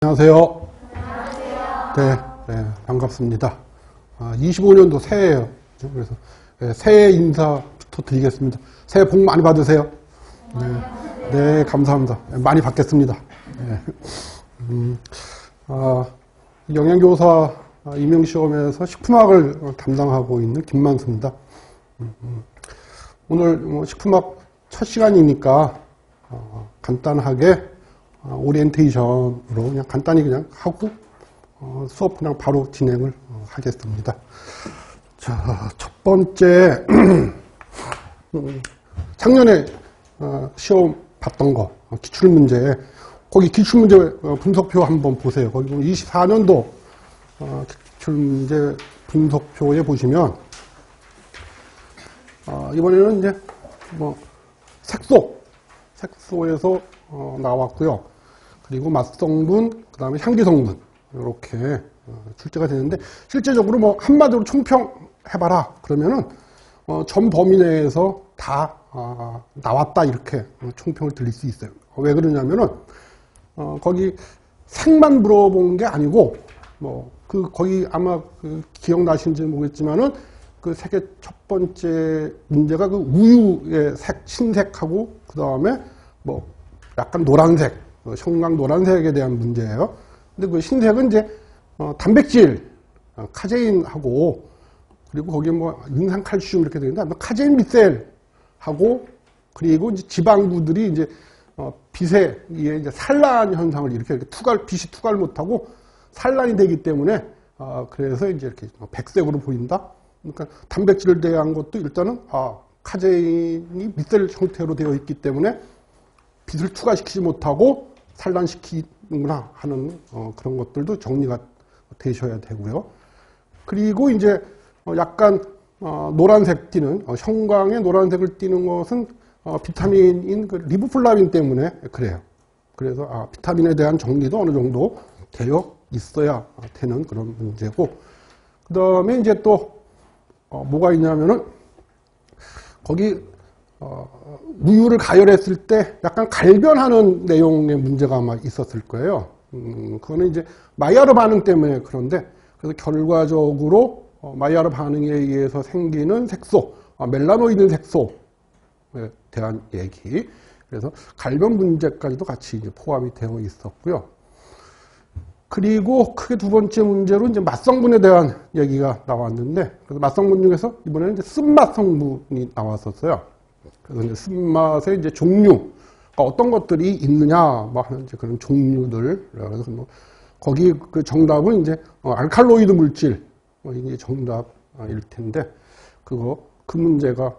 안녕하세요. 네, 반갑습니다. 25년도 새해예요. 그래서 새해 인사부터 드리겠습니다. 새해 복 많이 받으세요. 네, 감사합니다. 많이 받겠습니다. 영양교사 임용시험에서 식품학을 담당하고 있는 김만수입니다. 오늘 식품학 첫 시간이니까 간단하게 오리엔테이션으로 그냥 간단히 그냥 하고 수업 그냥 바로 진행을 하겠습니다. 자, 첫 번째 작년에 시험 봤던 거 기출문제, 거기 기출문제 분석표 한번 보세요. 거기 24년도 기출문제 분석표에 보시면 이번에는 이제 뭐 색소에서 나왔고요. 그리고 맛성분, 그 다음에 향기성분 이렇게 출제가 되는데, 실제적으로 뭐 한마디로 총평해봐라 그러면은 전 범위 내에서 다 나왔다 이렇게 총평을 드릴 수 있어요. 왜 그러냐면은 거기 색만 물어본 게 아니고 거기 아마 기억나시는지 모르겠지만은 그 색의 첫 번째 문제가 그 우유의 색, 흰색하고 그 다음에 약간 노란색, 형광 노란색에 대한 문제예요. 근데 그 흰색은 이제 단백질, 카제인하고 그리고 거기에 인산칼슘 이렇게 되는데 카제인 미셀하고 그리고 이제 지방구들이 이제 빛에 의해 이제 산란 현상을 이렇게 빛이 투과를 못하고 산란이 되기 때문에 그래서 이제 이렇게 백색으로 보인다. 그러니까 단백질에 대한 것도 일단은 카제인이 미셀 형태로 되어 있기 때문에 빛을 투과시키지 못하고 산란시키는구나 하는 그런 것들도 정리가 되셔야 되고요. 그리고 이제 약간 노란색 띠는 형광의 노란색을 띠는 것은 비타민인 그 리보플라빈 때문에 그래요. 그래서 비타민에 대한 정리도 어느 정도 되어 있어야 되는 그런 문제고, 그 다음에 이제 또 뭐가 있냐면은 거기 우유를 가열했을 때 약간 갈변하는 내용의 문제가 아마 있었을 거예요. 그거는 이제 마이야르 반응 때문에 그런데, 그래서 결과적으로 마이야르 반응에 의해서 생기는 색소, 멜라노이드 색소에 대한 얘기. 그래서 갈변 문제까지도 같이 이제 포함이 되어 있었고요. 그리고 크게 두 번째 문제로 이제 맛성분에 대한 얘기가 나왔는데, 그래서 맛성분 중에서 이번에는 이제 쓴맛 성분이 나왔었어요. 그래서 이제 쓴맛의 이제 종류, 어떤 것들이 있느냐, 하는 이제 그런 종류들. 그래서 거기 그 정답은 이제 알칼로이드 물질, 이게 정답일 텐데, 그 문제가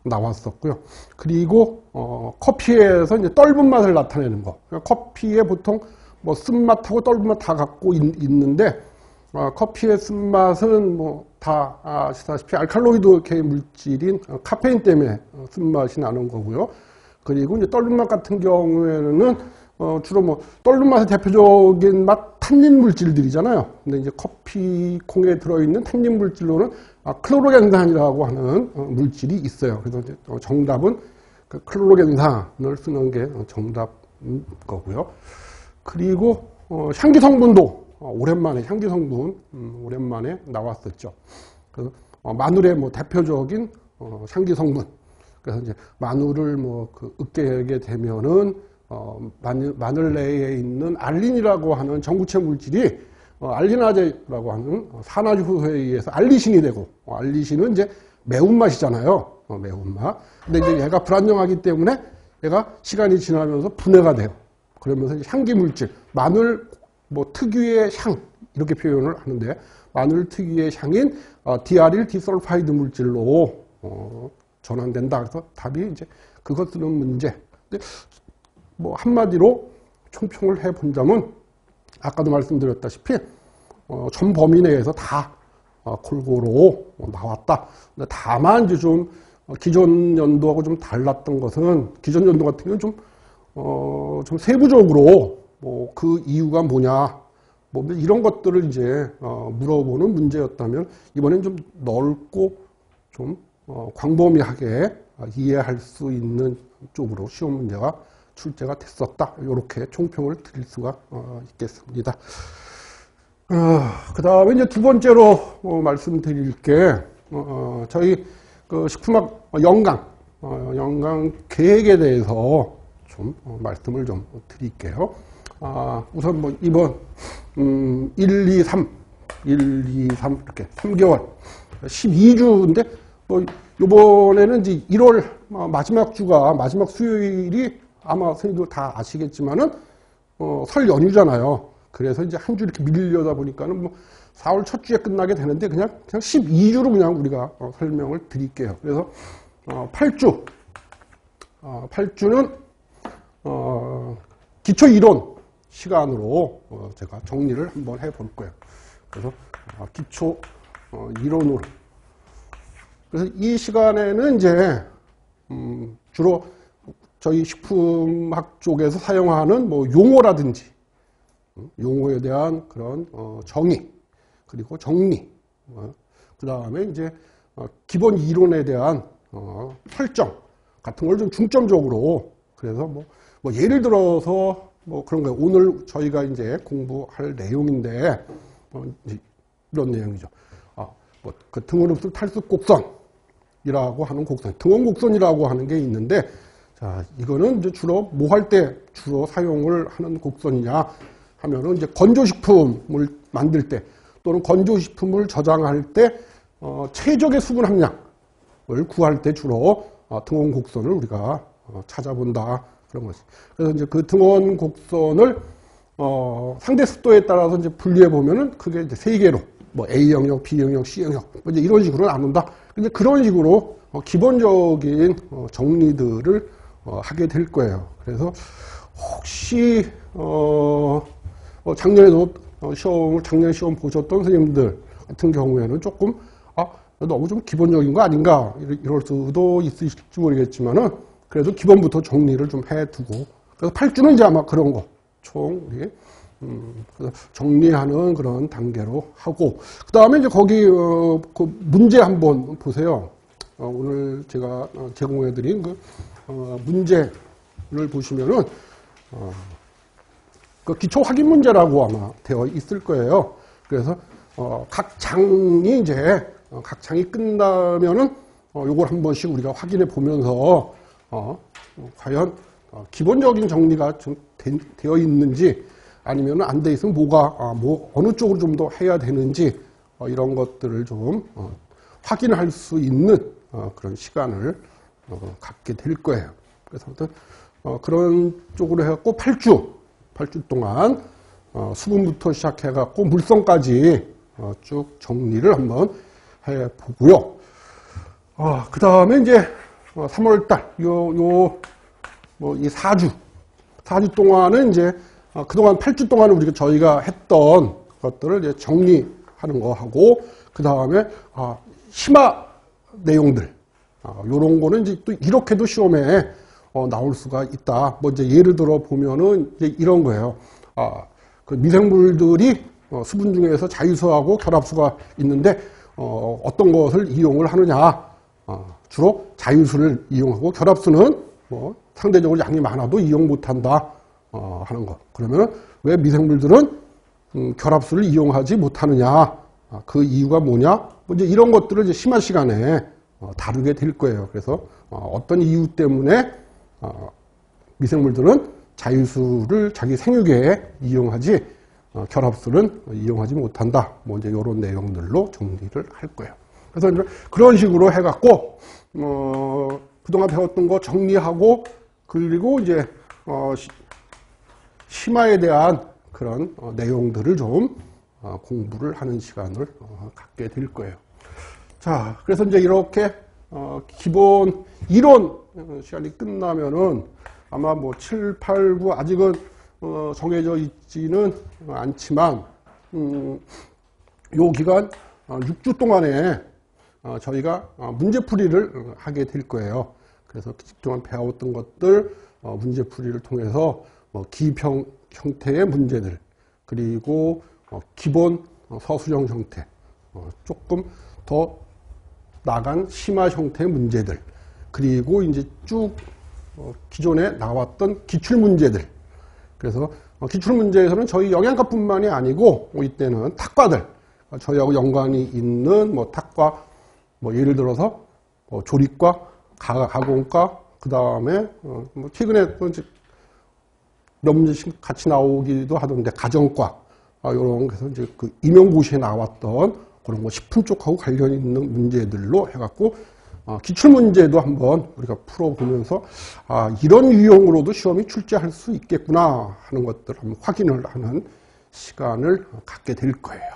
나왔었고요. 그리고 커피에서 이제 떫은 맛을 나타내는 거. 그러니까 커피에 보통 쓴맛하고 떫은 맛 다 갖고 있는데, 커피의 쓴맛은 다 아시다시피 알칼로이드 계 물질인 카페인 때문에 쓴맛이 나는 거고요. 그리고 이제 떫은 맛 같은 경우에는 주로 떫은 맛의 대표적인 맛 탄닌 물질들이잖아요. 근데 이제 커피 콩에 들어있는 탄닌 물질로는 클로로겐산이라고 하는 물질이 있어요. 그래서 이제 정답은 그 클로로겐산을 쓰는 게 정답인 거고요. 그리고 향기 성분도 오랜만에 향기 성분 오랜만에 나왔었죠. 그래서 마늘의 대표적인 향기 성분. 그래서 이제 마늘을 으깨게 되면은 마늘 내에 있는 알린이라고 하는 전구체 물질이 알리나제라고 하는 산화효소에 의해서 알리신이 되고, 알리신은 이제 매운맛이잖아요. 매운맛. 근데 이제 얘가 불안정하기 때문에 얘가 시간이 지나면서 분해가 돼요. 그러면서 향기 물질, 마늘 특유의 향 이렇게 표현을 하는데, 마늘 특유의 향인 디아릴 디솔파이드 물질로 전환된다. 그래서 답이 이제 그것 쓰는 문제. 근데 한마디로 총평을 해본다면 아까도 말씀드렸다시피 전 범위 내에서 다 골고루 나왔다. 근데 다만 이제 좀 기존 연도하고 좀 달랐던 것은, 기존 연도 같은 경우는 좀 세부적으로 그 이유가 뭐냐, 이런 것들을 이제 물어보는 문제였다면, 이번엔 좀 넓고 좀 광범위하게 이해할 수 있는 쪽으로 시험 문제가 출제가 됐었다. 이렇게 총평을 드릴 수가 있겠습니다. 그 다음에 이제 두 번째로 말씀드릴 게 저희 그 식품학 연강 계획에 대해서 좀 말씀을 좀 드릴게요. 우선 뭐 이번 1, 2, 3 이렇게 3개월 12주인데 뭐 요번에는 이제 1월 마지막 주가 마지막 수요일이 아마 선생님들 다 아시겠지만은 설 연휴잖아요. 그래서 이제 한 주 이렇게 밀려다 보니까는 뭐 4월 첫 주에 끝나게 되는데 그냥 12주로 그냥 우리가 설명을 드릴게요. 그래서 8주는 기초 이론 시간으로 제가 정리를 한번 해볼 거예요. 그래서 기초 이론으로. 그래서 이 시간에는 이제 주로 저희 식품학 쪽에서 사용하는 뭐 용어라든지 용어에 대한 그런 정의 그리고 정리 그 다음에 이제 기본 이론에 대한 설정 같은 걸 좀 중점적으로 그래서 뭐 예를 들어서 뭐 그런 거예요. 오늘 저희가 이제 공부할 내용인데 이런 내용이죠. 뭐 그 등원흡수 탈습 곡선이라고 하는 곡선, 등원 곡선이라고 하는 게 있는데, 자 이거는 이제 주로 뭐 할 때 주로 사용을 하는 곡선이냐 하면은 이제 건조식품을 만들 때 또는 건조식품을 저장할 때 최적의 수분 함량을 구할 때 주로 등원 곡선을 우리가 찾아본다 그런 거지. 그래서 이제 그 등원 곡선을 상대 습도에 따라서 이제 분리해 보면은 그게 이제 세 개로 뭐 A 영역, B 영역, C 영역 뭐 이제 이런 식으로 나눈다. 근데 그런 식으로 기본적인 정리들을 하게 될 거예요. 그래서 혹시 작년에도 작년 시험 보셨던 선생님들 같은 경우에는 조금 너무 좀 기본적인 거 아닌가 이럴 수도 있으실지 모르겠지만은 그래도 기본부터 정리를 좀 해두고 그래서 8주는 이제 아마 그런 거 총 우리 그래서 정리하는 그런 단계로 하고 그 다음에 이제 거기 그 문제 한번 보세요. 오늘 제가 제공해드린 그 문제를 보시면은 그 기초 확인 문제라고 아마 되어 있을 거예요. 그래서 각 장이 이제 각 장이 끝나면은 요걸 한 번씩 우리가 확인해 보면서 과연 기본적인 정리가 좀 되어 있는지 아니면 안 돼 있으면 뭐가 어느 쪽으로 좀 더 해야 되는지 이런 것들을 좀 확인할 수 있는 그런 시간을 갖게 될 거예요. 그래서 아무튼 그런 쪽으로 해갖고 8주 동안 수분부터 시작해갖고 물성까지 쭉 정리를 한번 해보고요. 그 다음에 이제 3월달 이 4주 동안은 이제 그동안 8주 동안은 우리가 저희가 했던 것들을 이제 정리하는 거 하고 그 다음에 심화 내용들 요런 거는 이제 또 이렇게도 시험에 나올 수가 있다. 뭐 이제 예를 들어 보면은 이제 이런 거예요. 그 미생물들이 수분 중에서 자유수하고 결합수가 있는데 어떤 것을 이용을 하느냐. 주로 자유수를 이용하고 결합수는 뭐 상대적으로 양이 많아도 이용 못한다 하는 거. 그러면 왜 미생물들은 결합수를 이용하지 못하느냐? 그 이유가 뭐냐? 뭐 이제 이런 것들을 이제 심화 시간에 다루게 될 거예요. 그래서 어떤 이유 때문에 미생물들은 자유수를 자기 생육에 이용하지 결합수는 이용하지 못한다. 뭐 이제 이런 내용들로 정리를 할 거예요. 그래서 이제 그런 식으로 해갖고 그동안 배웠던 거 정리하고 그리고 이제 심화에 대한 그런 내용들을 좀 공부를 하는 시간을 갖게 될 거예요. 자, 그래서 이제 이렇게 기본 이론 시간이 끝나면은 아마 뭐 7, 8, 9 아직은 정해져 있지는 않지만 요 기간 6주 동안에 저희가 문제풀이를 하게 될 거예요. 그래서 그동안 배웠던 것들 문제풀이를 통해서 기입형 형태의 문제들 그리고 기본 서술형 형태 조금 더 나간 심화 형태의 문제들 그리고 이제 쭉 기존에 나왔던 기출문제들. 그래서 기출문제에서는 저희 영양과뿐만이 아니고 이때는 탁과들, 저희하고 연관이 있는 뭐 탁과, 뭐 예를 들어서 조리과, 가공과, 그 다음에 뭐 최근에 또 몇 문제씩 같이 나오기도 하던데 가정과, 이런 그래서 이제 그 임용고시에 나왔던 그런 거 식품 쪽하고 관련 있는 문제들로 해갖고 기출문제도 한번 우리가 풀어보면서 이런 유형으로도 시험이 출제할 수 있겠구나 하는 것들을 한번 확인을 하는 시간을 갖게 될 거예요.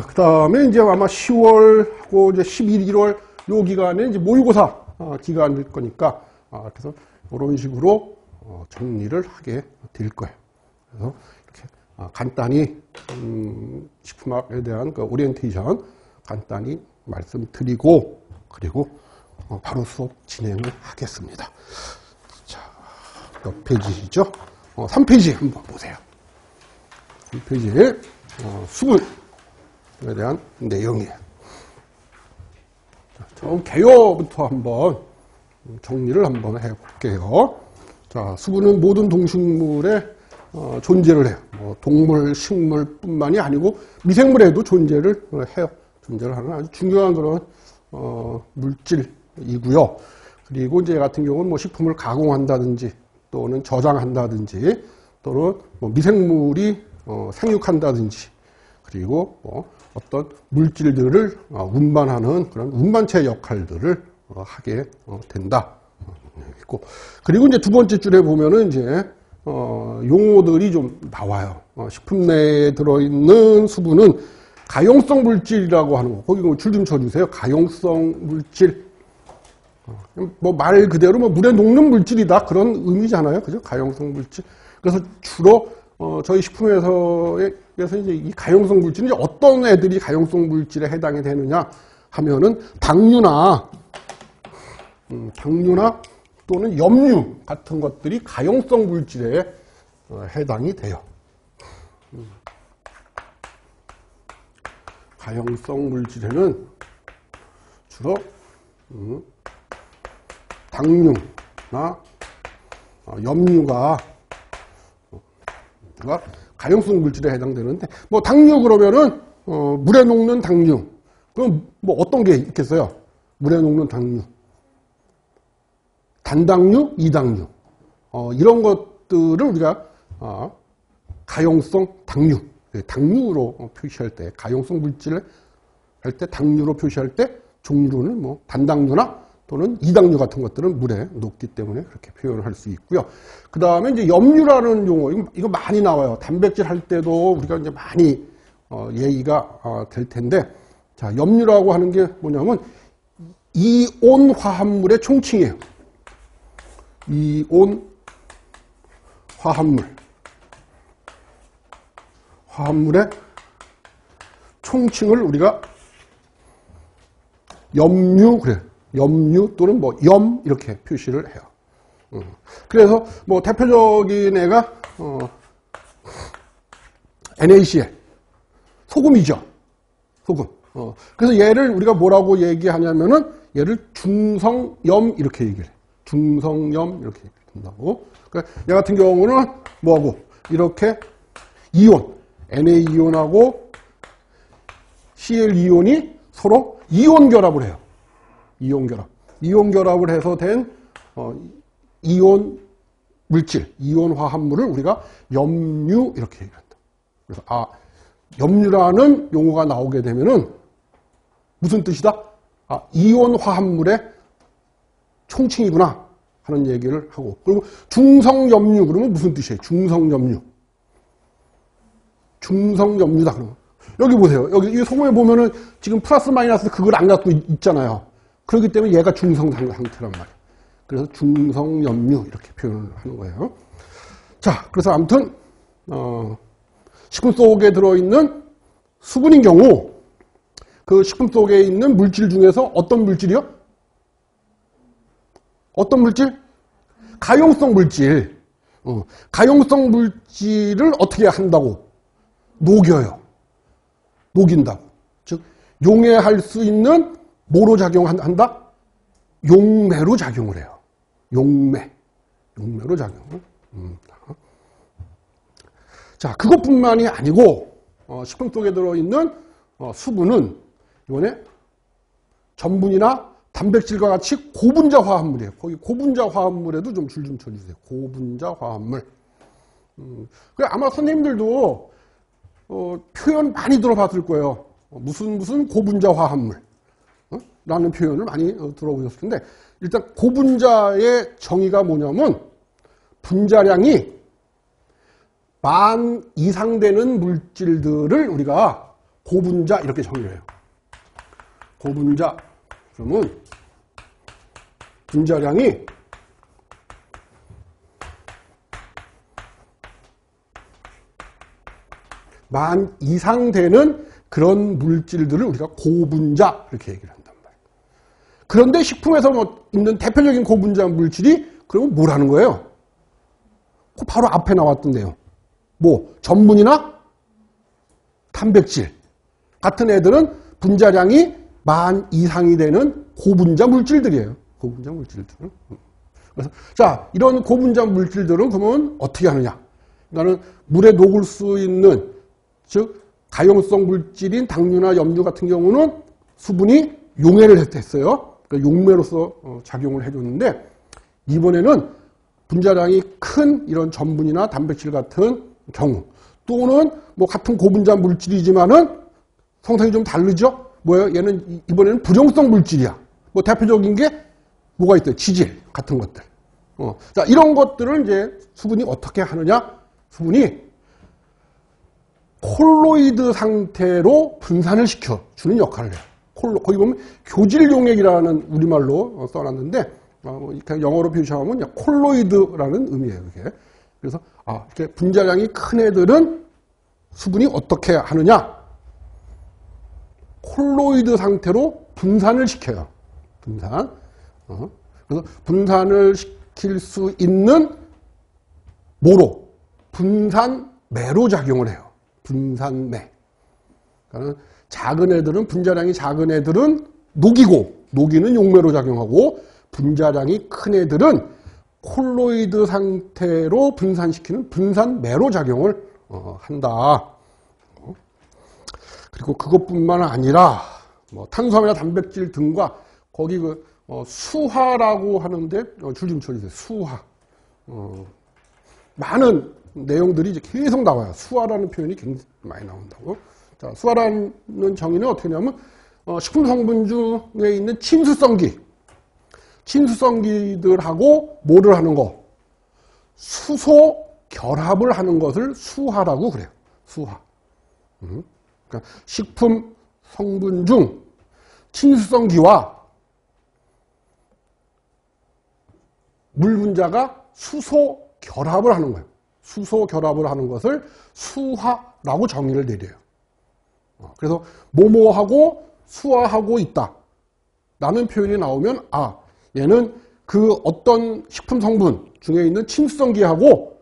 그 다음에 이제 아마 10월하고 이제 11, 1월 요 기간에 이제 모의고사 기간일 거니까 그래서 이런 식으로 정리를 하게 될 거예요. 그래서 이렇게 간단히 식품학에 대한 그 오리엔테이션 간단히 말씀드리고 그리고 바로 수업 진행을 하겠습니다. 자, 몇 페이지죠? 3페이지 한번 보세요. 3페이지에 수분에 대한 내용이에요. 처음 개요부터 한번 정리를 한번 해볼게요. 자, 수분은 모든 동식물에 존재를 해요. 동물, 식물뿐만이 아니고 미생물에도 존재를 해요. 존재를 하는 아주 중요한 그런 물질이고요. 그리고 이제 같은 경우는 뭐 식품을 가공한다든지 또는 저장한다든지 또는 뭐 미생물이 생육한다든지 그리고 어떤 물질들을 운반하는 그런 운반체 역할들을 하게 된다. 그리고 이제 두 번째 줄에 보면은 이제 용어들이 좀 나와요. 식품 내에 들어있는 수분은 가용성 물질이라고 하는 거. 거기 줄 좀 쳐주세요. 가용성 물질. 뭐 말 그대로 뭐 물에 녹는 물질이다. 그런 의미잖아요. 그죠? 가용성 물질. 그래서 주로 저희 식품에서 이제 이 가용성 물질은 이제 어떤 애들이 가용성 물질에 해당이 되느냐 하면은 당류나 또는 염류 같은 것들이 가용성 물질에 해당이 돼요. 가용성 물질에는 주로 당류나 염류가 가용성 물질에 해당되는데 뭐 당류 그러면은 물에 녹는 당류 그럼 뭐 어떤 게 있겠어요? 물에 녹는 당류 단당류, 이당류 이런 것들을 우리가 가용성 당류 당류로 표시할 때 가용성 물질을 할 때 당류로 표시할 때 종류는 뭐 단당류나 또는 이당류 같은 것들은 물에 녹기 때문에 그렇게 표현을 할 수 있고요. 그 다음에 이제 염류라는 용어 이거 많이 나와요. 단백질 할 때도 우리가 이제 많이 얘기가 될 텐데 자 염류라고 하는 게 뭐냐면 이온 화합물의 총칭이에요. 이온 화합물의 총칭을 우리가 염류 그래. 염류 또는 뭐 염 이렇게 표시를 해요. 그래서 뭐 대표적인 애가 NaCl 소금이죠. 소금. 그래서 얘를 우리가 뭐라고 얘기하냐면은 얘를 중성염 이렇게 얘기를 해. 중성염 이렇게 된다고. 그러니까 얘 같은 경우는 뭐하고 이렇게 이온 Na 이온하고 Cl 이온이 서로 이온 결합을 해요. 이온 결합을 해서 된 이온 물질, 이온 화합물을 우리가 염류 이렇게 얘기한다. 그래서 염류라는 용어가 나오게 되면은 무슨 뜻이다? 이온 화합물의 총칭이구나 하는 얘기를 하고 그리고 중성염류 그러면 무슨 뜻이에요? 중성염류다 그러면 여기 보세요. 여기 이 소금에 보면은 지금 플러스 마이너스 그걸 안 갖고 있잖아요. 그렇기 때문에 얘가 중성 상태란 말이에요. 그래서 중성염류 이렇게 표현을 하는 거예요. 자, 그래서 아무튼 식품 속에 들어있는 수분인 경우 그 식품 속에 있는 물질 중에서 어떤 물질이요? 어떤 물질? 가용성 물질. 가용성 물질을 어떻게 한다고? 녹여요. 녹인다고. 즉 용해할 수 있는 뭐로 작용한다? 용매로 작용을 해요. 용매로 작용을. 자, 그것뿐만이 아니고 식품 속에 들어있는 수분은 이번에 전분이나 단백질과 같이 고분자 화합물이에요. 거기 고분자 화합물에도 좀 줄 좀 쳐주세요. 고분자 화합물. 그래 아마 선생님들도 표현 많이 들어봤을 거예요. 무슨 고분자 화합물 라는 표현을 많이 들어보셨을 텐데, 일단 고분자의 정의가 뭐냐면 분자량이 10,000 이상 되는 물질들을 우리가 고분자 이렇게 정의를 해요. 고분자 그러면 분자량이 10,000 이상 되는 그런 물질들을 우리가 고분자 이렇게 얘기를 한단 말이에요. 그런데 식품에서 있는 대표적인 고분자 물질이 그러면 뭐라는 거예요? 바로 앞에 나왔던데요. 전분이나 단백질 같은 애들은 분자량이 10,000 이상이 되는 고분자 물질들이에요. 고분자 물질들은. 그래서 자, 이런 고분자 물질들은 그러면 어떻게 하느냐? 그러니까 물에 녹을 수 있는, 즉 가용성 물질인 당류나 염류 같은 경우는 수분이 용해를 했어요. 그러니까 용매로서 작용을 해줬는데, 이번에는 분자량이 큰 이런 전분이나 단백질 같은 경우, 또는 같은 고분자 물질이지만은 성성이 좀 다르죠? 얘는 이번에는 불용성 물질이야. 대표적인 게 뭐가 있어요? 지질 같은 것들. 자, 이런 것들을 이제 수분이 어떻게 하느냐? 수분이 콜로이드 상태로 분산을 시켜주는 역할을 해요. 거기 보면 교질용액이라는 우리말로 써놨는데, 그냥 영어로 표시하면 콜로이드라는 의미예요, 그게. 그래서, 이렇게 분자량이 큰 애들은 수분이 어떻게 하느냐? 콜로이드 상태로 분산을 시켜요. 분산. 그래서 분산을 시킬 수 있는 뭐로? 분산매로 작용을 해요. 분산매. 그러니까 작은 애들은, 분자량이 작은 애들은 녹이는 용매로 작용하고, 분자량이 큰 애들은 콜로이드 상태로 분산시키는 분산매로 작용을 한다. 그리고 그것뿐만 아니라 탄수화물이나 단백질 등과 거기 수화라고 하는데 줄 좀 쳐주세요. 수화. 많은 내용들이 이제 계속 나와요. 수화라는 표현이 굉장히 많이 나온다고. 자, 수화라는 정의는 어떻게 하냐면 식품 성분 중에 있는 친수성기들하고 뭐를 하는 거? 수소 결합을 하는 것을 수화라고 그래요. 수화. 그러니까 식품 성분 중 친수성기와 물 분자가 수소 결합을 하는 거예요. 수소 결합을 하는 것을 수화라고 정의를 내려요. 그래서 뭐뭐하고 수화하고 있다 라는 표현이 나오면, 얘는 그 어떤 식품 성분 중에 있는 친수성기하고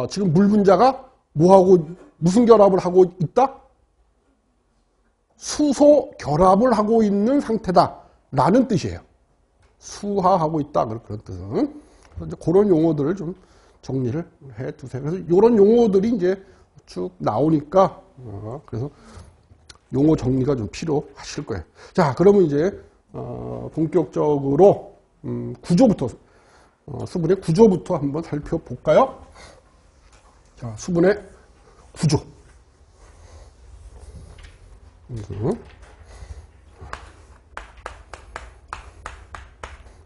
지금 물 분자가 뭐하고 무슨 결합을 하고 있다? 수소 결합을 하고 있는 상태다 라는 뜻이에요. 수화하고 있다, 그런 뜻은. 그런 용어들을 좀 정리를 해 두세요. 그래서 이런 용어들이 이제 쭉 나오니까 그래서 용어 정리가 좀 필요하실 거예요. 자, 그러면 이제 본격적으로 구조부터, 수분의 구조부터 한번 살펴볼까요? 자, 수분의 구조.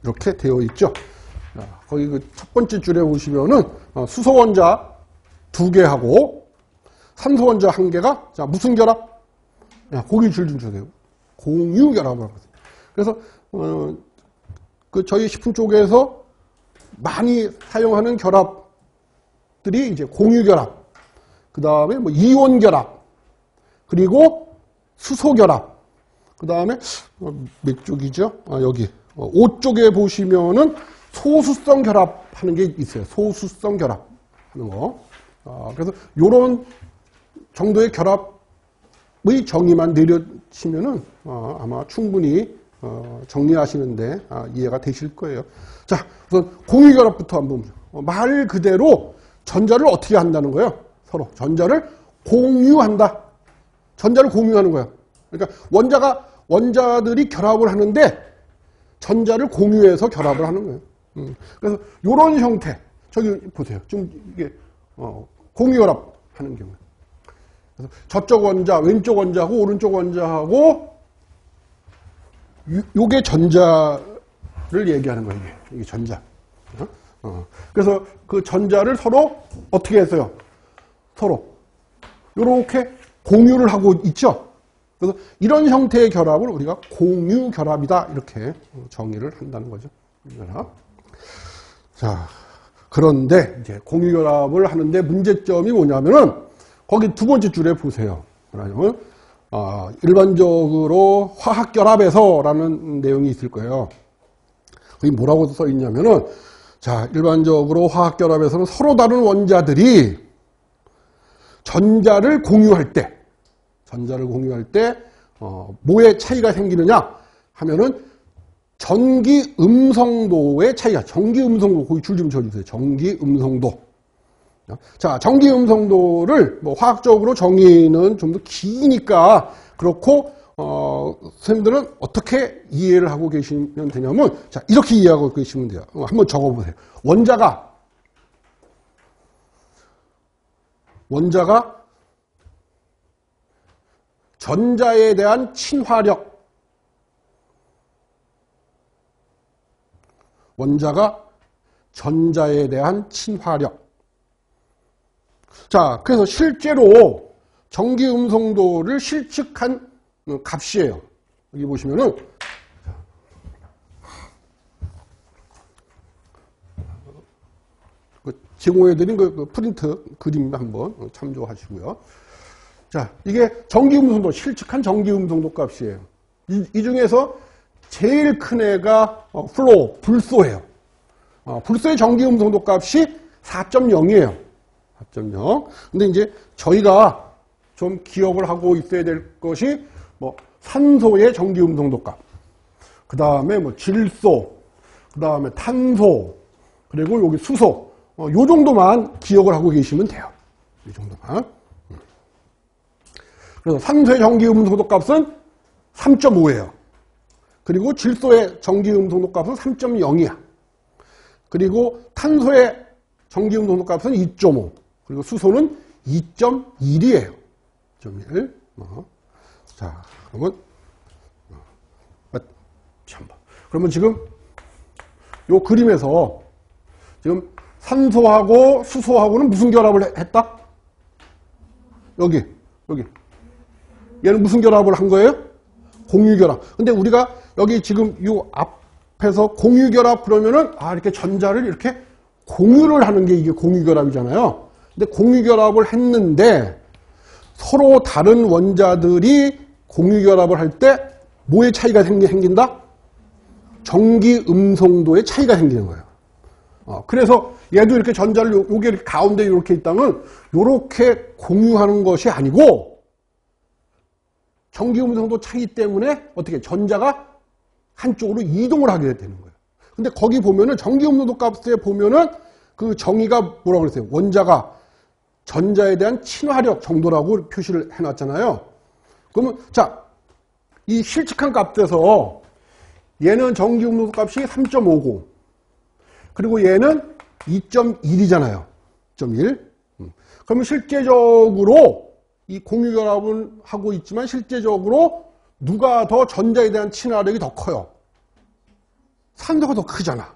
이렇게 되어 있죠. 거기 그 첫 번째 줄에 보시면은 수소 원자 2개하고 산소 원자 1개가 자 무슨 결합? 거기 줄 좀 주세요. 공유 결합을 하거든요. 그래서 그 저희 식품 쪽에서 많이 사용하는 결합들이 이제 공유 결합, 그 다음에 이온 결합, 그리고 수소 결합, 그 다음에 몇 쪽이죠? 여기 5쪽에 보시면은 소수성 결합하는 게 있어요. 소수성 결합하는 거. 그래서 요런 정도의 결합의 정의만 내려치면은 아마 충분히 정리하시는데 이해가 되실 거예요. 자, 우선 공유결합부터 한번 보죠. 말 그대로 전자를 어떻게 한다는 거예요? 서로 전자를 공유한다. 전자를 공유하는 거야. 그러니까 원자들이 결합을 하는데 전자를 공유해서 결합을 하는 거예요. 그래서 이런 형태, 저기 보세요. 지금 이게 공유결합 하는 경우. 그래서 저쪽 원자, 왼쪽 원자하고 오른쪽 원자하고 요게 전자를 얘기하는 거예요. 이게 전자. 그래서 그 전자를 서로 어떻게 했어요? 서로 요렇게 공유를 하고 있죠. 그래서 이런 형태의 결합을 우리가 공유 결합이다 이렇게 정의를 한다는 거죠. 결합. 자, 그런데 이제 공유 결합을 하는데 문제점이 뭐냐면은 거기 두 번째 줄에 보세요. 뭐냐면 일반적으로 화학 결합에서라는 내용이 있을 거예요. 거기 뭐라고 써 있냐면은 자, 일반적으로 화학 결합에서는 서로 다른 원자들이 전자를 공유할 때 뭐의 차이가 생기느냐 하면은 전기 음성도의 차이가, 전기 음성도, 거기 줄 좀 쳐주세요. 전기 음성도. 자, 전기 음성도를 뭐 화학적으로 정의는 좀 더 기니까 그렇고, 선생님들은 어떻게 이해를 하고 계시면 되냐면, 자, 이렇게 이해하고 계시면 돼요. 한번 적어보세요. 원자가 전자에 대한 친화력, 원자가 전자에 대한 친화력. 자, 그래서 실제로 전기 음성도를 실측한 값이에요. 여기 보시면은 제공해드린 그 프린트 그림 한번 참조하시고요. 자, 이게 전기 음성도, 실측한 전기 음성도 값이에요. 이 중에서 제일 큰 애가 플로우, 불소예요. 불소의 전기 음성도 값이 4.0이에요. 4.0. 근데 이제 저희가 좀 기억을 하고 있어야 될 것이 뭐 산소의 전기 음성도 값, 그 다음에 뭐 질소, 그 다음에 탄소, 그리고 여기 수소, 요 정도만 기억을 하고 계시면 돼요. 이 정도만. 그래서 산소의 전기 음성도 값은 3.5예요. 그리고 질소의 전기 음성도 값은 3.0이야. 그리고 탄소의 전기 음성도 값은 2.5. 그리고 수소는 2.1이에요. 2.1. 자, 그러면 지금 요 그림에서 지금 산소하고 수소하고는 무슨 결합을 했다? 여기. 얘는 무슨 결합을 한 거예요? 공유결합. 근데 우리가 여기 지금 요 앞에서 공유결합 그러면은 이렇게 전자를 이렇게 공유를 하는 게 이게 공유결합이잖아요. 근데 공유결합을 했는데 서로 다른 원자들이 공유결합을 할 때 뭐의 차이가 생긴다? 전기 음성도의 차이가 생기는 거예요. 그래서 얘도 이렇게 전자를 요게 이렇게 가운데 이렇게 있다면 요렇게 공유하는 것이 아니고 전기 음성도 차이 때문에 어떻게 전자가 한쪽으로 이동을 하게 되는 거예요. 근데 거기 보면은 전기 음성도 값에 보면은 그 정의가 뭐라고 그랬어요? 원자가 전자에 대한 친화력 정도라고 표시를 해놨잖아요. 그러면 자, 이 실측한 값에서 얘는 전기 음성도 값이 3.50 그리고 얘는 2.1이잖아요. 2.1. 그러면 실제적으로 이 공유결합을 하고 있지만 실제적으로 누가 더 전자에 대한 친화력이 더 커요? 산소가 더 크잖아.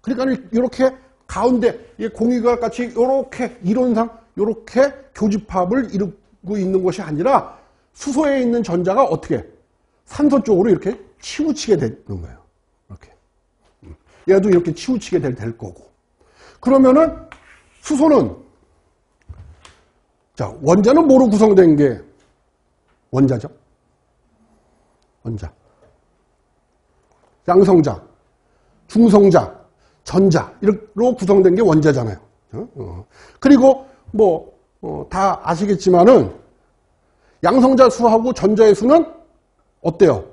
그러니까 이렇게 가운데 이 공유결합 같이 이렇게 이론상 이렇게 교집합을 이루고 있는 것이 아니라 수소에 있는 전자가 어떻게 산소 쪽으로 이렇게 치우치게 되는 거예요. 이렇게. 얘도 이렇게 치우치게 될 거고. 그러면은 수소는 자, 원자는 뭐로 구성된 게 원자죠? 원자. 양성자, 중성자, 전자로 구성된 게 원자잖아요. 그리고 다 아시겠지만은 양성자 수하고 전자의 수는 어때요?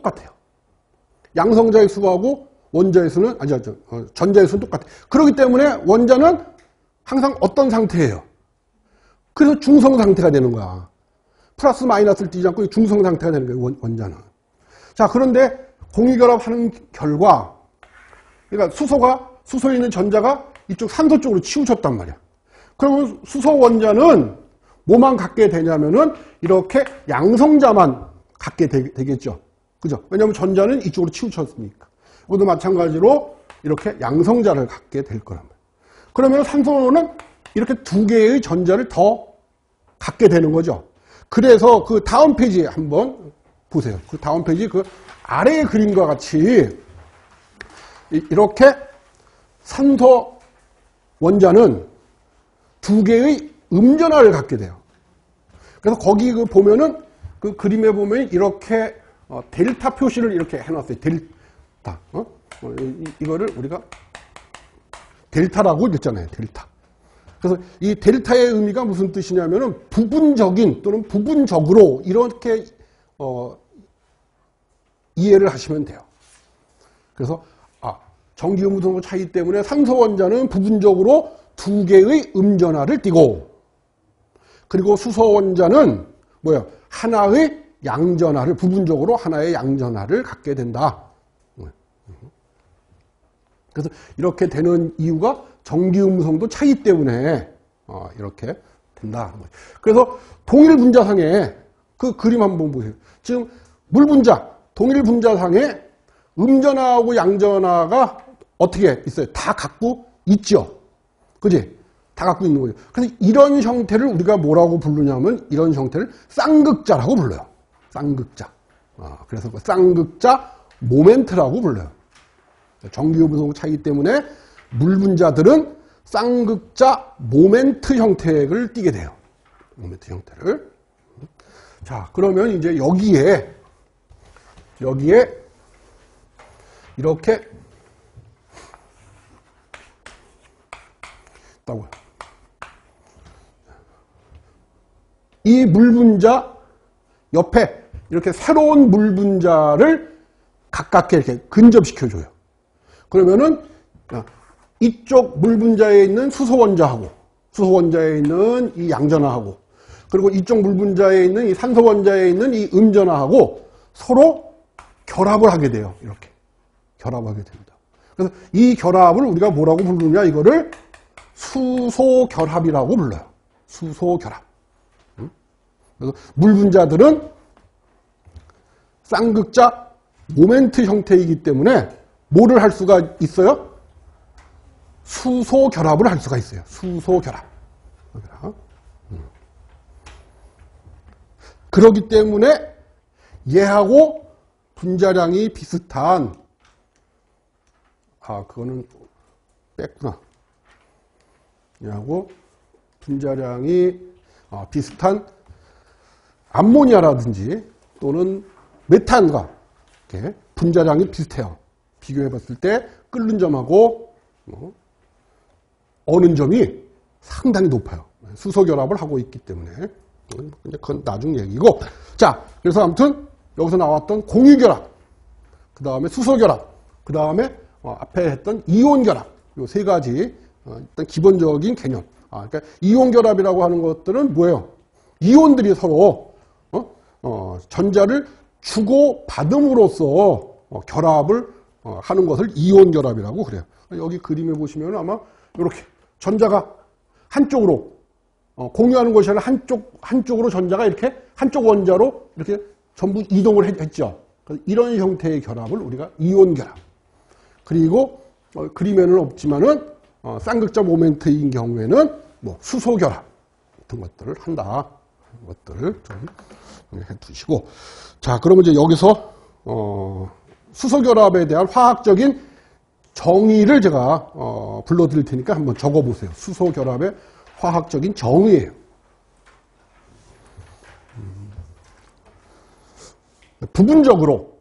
똑같아요. 양성자의 수하고 원자의 수는, 전자의 수는 똑같아요. 그렇기 때문에 원자는 항상 어떤 상태예요? 그래서 중성 상태가 되는 거야. 플러스 마이너스를 띄지 않고 중성 상태가 되는 거예요, 원자는. 자, 그런데 공유결합하는 결과, 그러니까 수소에 있는 전자가 이쪽 산소 쪽으로 치우쳤단 말이야. 그러면 수소 원자는 뭐만 갖게 되냐면은 이렇게 양성자만 갖게 되겠죠. 그죠? 왜냐하면 전자는 이쪽으로 치우쳤으니까. 이것도 마찬가지로 이렇게 양성자를 갖게 될 거란 말이에요. 그러면 산소는 이렇게 두 개의 전자를 더 갖게 되는 거죠. 그래서 그 다음 페이지에 한번 보세요. 그 다음 페이지 그 아래의 그림과 같이 이렇게 산소 원자는 두 개의 음전하를 갖게 돼요. 그래서 거기 그 보면은 그 그림에 보면 이렇게 델타 표시를 이렇게 해놨어요. 델타. 이거를 우리가 델타라고 했잖아요. 델타. 그래서 이 델타의 의미가 무슨 뜻이냐면은 부분적인 또는 부분적으로 이렇게 이해를 하시면 돼요. 그래서 전기 음성의 차이 때문에 산소 원자는 부분적으로 두 개의 음전하를 띠고, 그리고 수소 원자는 뭐야? 하나의 양전하를, 부분적으로 하나의 양전하를 갖게 된다. 그래서 이렇게 되는 이유가 전기 음성도 차이 때문에 이렇게 된다. 그래서 동일 분자상에 그 그림 한번 보세요. 지금 물 분자, 동일 분자상에 음전하고 양전하가 어떻게 있어요? 다 갖고 있죠. 그지? 다 갖고 있는 거죠. 그래서 이런 형태를 우리가 뭐라고 부르냐면 이런 형태를 쌍극자라고 불러요. 쌍극자. 그래서 그 쌍극자 모멘트라고 불러요. 전기음성 차이 때문에 물 분자들은 쌍극자 모멘트 형태를 띠게 돼요. 모멘트 형태를. 자, 그러면 이제 여기에 이렇게 있다고요. 이 물 분자 옆에 이렇게 새로운 물 분자를 가깝게 이렇게 근접시켜줘요. 그러면은 이쪽 물 분자에 있는 수소 원자하고 수소 원자에 있는 이 양전하하고 그리고 이쪽 물 분자에 있는 이 산소 원자에 있는 이 음전하하고 서로 결합을 하게 돼요. 이렇게 결합하게 됩니다. 그래서 이 결합을 우리가 뭐라고 부르냐? 이거를 수소 결합이라고 불러요. 수소 결합. 그래서 물 분자들은 쌍극자 모멘트 형태이기 때문에 뭐를 할 수가 있어요? 수소 결합을 할 수가 있어요. 수소 결합. 그렇기 때문에 얘하고 분자량이 비슷한 그거는 뺐구나. 얘하고 분자량이 비슷한 암모니아라든지 또는 메탄과 이렇게 분자량이 비슷해요. 비교해 봤을 때 끓는 점하고 어는 점이 상당히 높아요. 수소 결합을 하고 있기 때문에. 그건 나중 얘기고. 자, 그래서 아무튼 여기서 나왔던 공유 결합, 그 다음에 수소 결합, 그 다음에 앞에 했던 이온 결합, 요 세 가지 일단 기본적인 개념. 그러니까 이온 결합이라고 하는 것들은 뭐예요? 이온들이 서로 전자를 주고 받음으로써 결합을 하는 것을 이온 결합이라고 그래요. 여기 그림에 보시면 아마 이렇게 전자가 한쪽으로 공유하는 것이 아니라 한쪽으로 전자가 이렇게 한쪽 원자로 이렇게 전부 이동을 했죠. 이런 형태의 결합을 우리가 이온 결합. 그리고 그림에는 없지만은 쌍극자 모멘트인 경우에는 뭐 수소 결합 같은 것들을 한다. 것들을 좀 해두시고. 자, 그러면 이제 여기서 수소 결합에 대한 화학적인 정의를 제가 불러드릴 테니까 한번 적어보세요. 수소 결합의 화학적인 정의예요. 부분적으로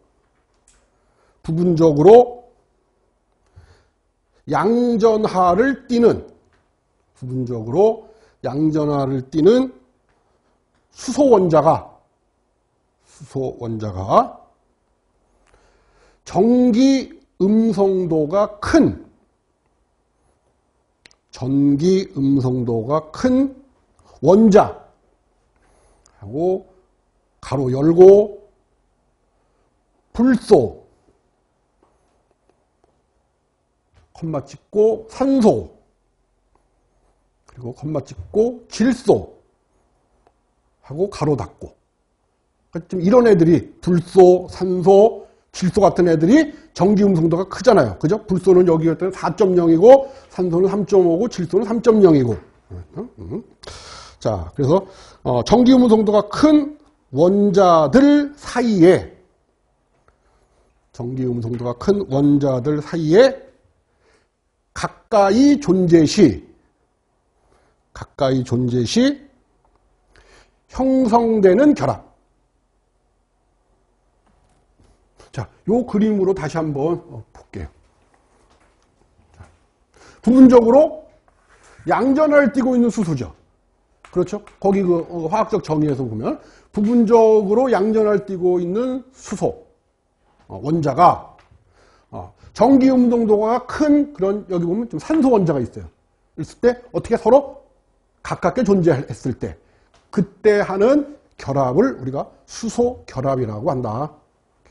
양전하를 띠는 수소 원자가 전기 음성도가 큰 원자하고 가로 열고 불소 콤마 찍고 산소 그리고 콤마 찍고 질소 하고 가로 닫고 좀 이런 애들이 불소, 산소, 질소 같은 애들이 전기 음성도가 크잖아요. 그죠? 불소는 여기 할 때는 4.0이고 산소는 3.5고 질소는 3.0이고. 자, 그래서 전기 음성도가 큰 원자들 사이에 가까이 존재 시 형성되는 결합. 자, 요 그림으로 다시 한번 볼게요. 자, 부분적으로 양전하를 띠고 있는 수소죠. 그렇죠? 거기 그 화학적 정의에서 보면 부분적으로 양전하를 띠고 있는 수소 원자가 전기 음성도가 큰 그런 여기 보면 좀 산소 원자가 있어요. 있을 때 어떻게 서로 가깝게 존재했을 때 그때 하는 결합을 우리가 수소 결합이라고 한다.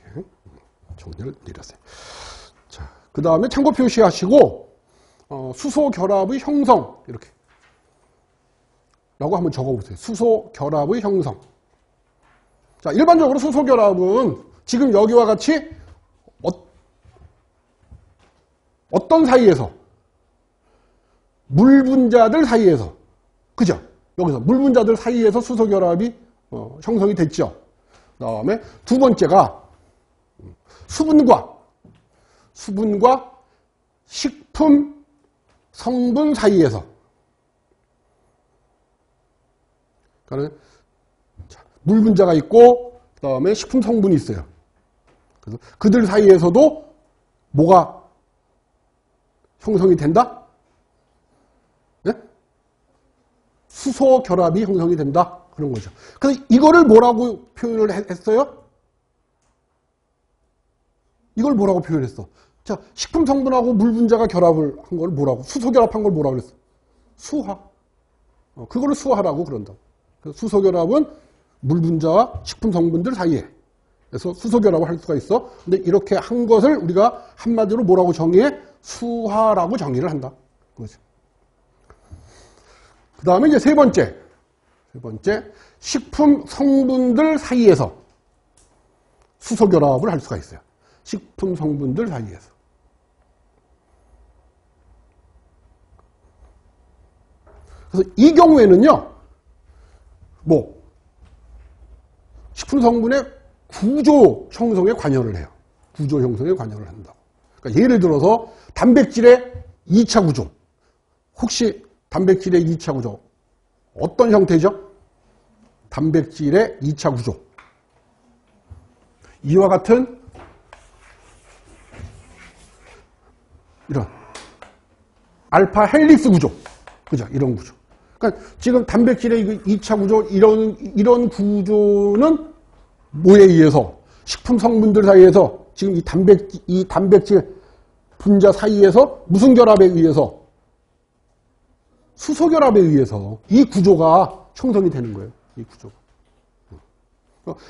이렇게 정리를 내렸어요. 자, 그 다음에 참고 표시하시고 수소 결합의 형성 이렇게 라고 한번 적어보세요. 수소 결합의 형성. 자, 일반적으로 수소 결합은 지금 여기와 같이 어떤 사이에서? 물 분자들 사이에서. 그죠? 여기서 물 분자들 사이에서 수소 결합이 형성이 됐죠. 그 다음에 두 번째가 수분과 식품 성분 사이에서. 그러니까 물 분자가 있고 그 다음에 식품 성분이 있어요. 그래서 그들 사이에서도 뭐가 형성이 된다? 네? 수소 결합이 형성이 된다. 그런 거죠. 그래서 이거를 뭐라고 표현을 했어요? 이걸 뭐라고 표현했어? 자, 식품 성분하고 물 분자가 결합을 한 걸 뭐라고? 수소 결합한 걸 뭐라고 그랬어? 수화. 그거를 수화라고 그런다. 수소 결합은 물 분자와 식품 성분들 사이에 그래서 수소 결합을 할 수가 있어. 근데 이렇게 한 것을 우리가 한마디로 뭐라고 정의해? 수화라고 정의를 한다. 그거죠. 그 다음에 이제 세 번째. 식품 성분들 사이에서 수소 결합을 할 수가 있어요. 식품 성분들 사이에서. 그래서 이 경우에는요, 식품 성분의 구조 형성에 관여를 해요. 구조 형성에 관여를 한다고. 그러니까 예를 들어서 단백질의 2차 구조. 혹시 단백질의 2차 구조 어떤 형태죠? 단백질의 2차 구조. 이와 같은 이런 알파 헬릭스 구조. 그죠? 이런 구조. 그러니까 지금 단백질의 2차 구조 이런 구조는 뭐에 의해서 식품 성분들 사이에서 지금 이 단백질 분자 사이에서 무슨 결합에 의해서 수소 결합에 의해서 이 구조가 형성이 되는 거예요. 이 구조가.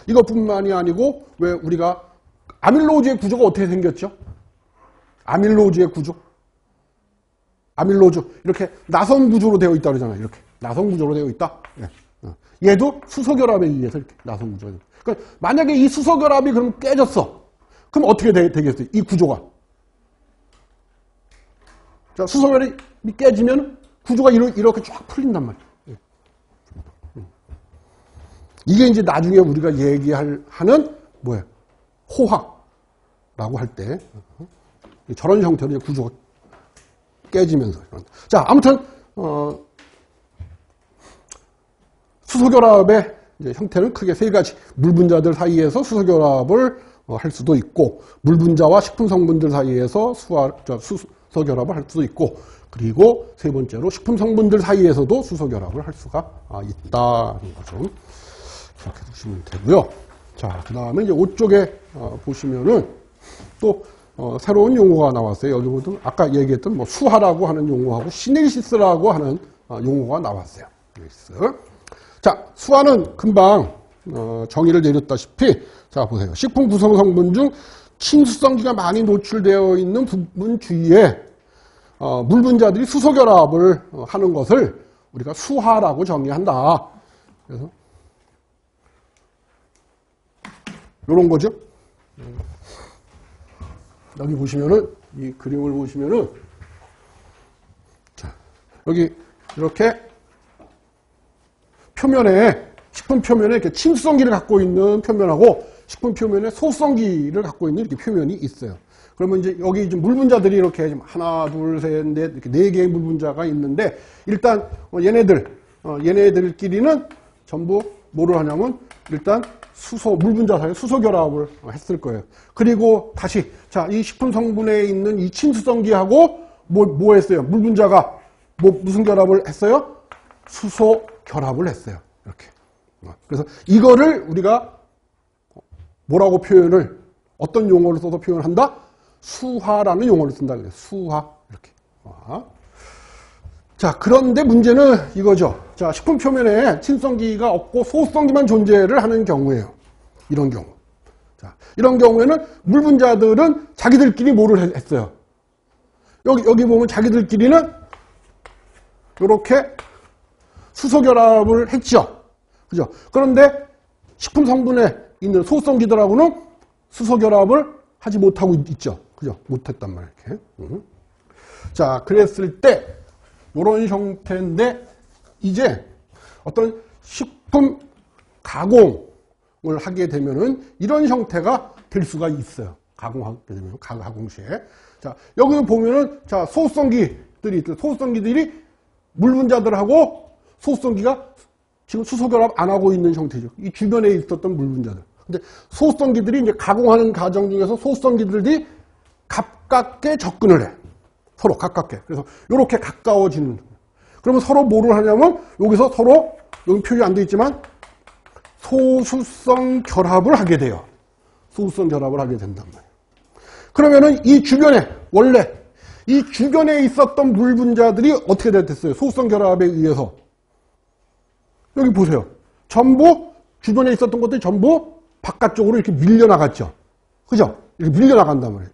이것뿐만이 아니고 왜 우리가 아밀로즈의 구조가 어떻게 생겼죠? 아밀로즈의 구조. 아밀로즈 이렇게 나선 구조로 되어 있다 그러잖아요. 이렇게 나선 구조로 되어 있다. 얘도 수소 결합에 의해서 이렇게 나선 구조가. 그러니까 만약에 이 수소 결합이 그럼 깨졌어. 그럼 어떻게 되겠어요? 이 구조가. 자, 수소 결합이 깨지면 구조가 이렇게 쫙 풀린단 말이에요. 이게 이제 나중에 우리가 하는 뭐예요? 호화라고 할 때 저런 형태로 구조가 깨지면서. 자, 아무튼 수소결합의 형태는 크게 세 가지. 물 분자들 사이에서 수소결합을 할 수도 있고, 물 분자와 식품 성분들 사이에서 수소결합을 할 수도 있고, 그리고 세 번째로 식품 성분들 사이에서도 수소결합을 할 수가 있다는 거죠. 이렇게 보시면 되고요. 자, 그 다음에 이제 5쪽에 보시면은 또 새로운 용어가 나왔어요. 여기도 아까 얘기했던 뭐 수하라고 하는 용어하고 시네리시스라고 하는 용어가 나왔어요. 자, 수하는 금방 정의를 내렸다시피, 자 보세요. 식품 구성 성분 중 친수성기가 많이 노출되어 있는 부분 주위에 물 분자들이 수소 결합을 하는 것을 우리가 수하라고 정의한다. 그래서 요런 거죠. 여기 보시면은, 이 그림을 보시면은, 자, 여기 이렇게 표면에, 식품 표면에 이렇게 친수성기를 갖고 있는 표면하고 식품 표면에 소수성기를 갖고 있는 이렇게 표면이 있어요. 그러면 이제 여기 좀 물 분자들이 이렇게 하나, 둘, 셋, 넷, 이렇게 4개의 물 분자가 있는데, 일단 얘네들끼리는 전부 뭐를 하냐면, 일단 물 분자 사이에 수소 결합을 했을 거예요. 그리고 다시, 자, 이 식품 성분에 있는 이 친수성기하고 뭐 했어요? 물 분자가 무슨 결합을 했어요? 수소 결합을 했어요. 이렇게. 그래서 이거를 우리가 뭐라고 어떤 용어를 써서 표현한다? 수하라는 용어를 쓴다. 그래요. 수하. 이렇게. 자, 그런데 문제는 이거죠. 자, 식품 표면에 친수성기가 없고 소수성기만 존재를 하는 경우예요. 이런 경우. 자, 이런 경우에는 물 분자들은 자기들끼리 뭐를 했어요? 여기 보면 자기들끼리는 이렇게 수소 결합을 했죠. 그죠? 그런데 식품 성분에 있는 소수성기들하고는 수소 결합을 하지 못하고 있죠. 그죠? 못했단 말이에요. 이렇게. 자, 그랬을 때 이런 형태인데, 이제 어떤 식품 가공을 하게 되면은 이런 형태가 될 수가 있어요. 가공하게 되면, 가공 시에. 자, 여기 보면은, 자, 소수성기들이 물 분자들하고 소수성기가 지금 수소 결합 안 하고 있는 형태죠. 이 주변에 있었던 물 분자들. 근데 소수성기들이 이제 가공하는 과정 중에서 소수성기들이 가깝게 접근을 해. 서로 가깝게. 그래서 이렇게 가까워지는. 그러면 서로 뭐를 하냐면, 여기서 서로, 여기 표시 안 돼 있지만, 소수성 결합을 하게 돼요. 소수성 결합을 하게 된단 말이에요. 그러면은 이 주변에, 원래, 이 주변에 있었던 물 분자들이 어떻게 됐어요? 소수성 결합에 의해서. 여기 보세요. 전부, 주변에 있었던 것들이 전부 바깥쪽으로 이렇게 밀려나갔죠. 그죠? 이렇게 밀려나간단 말이에요.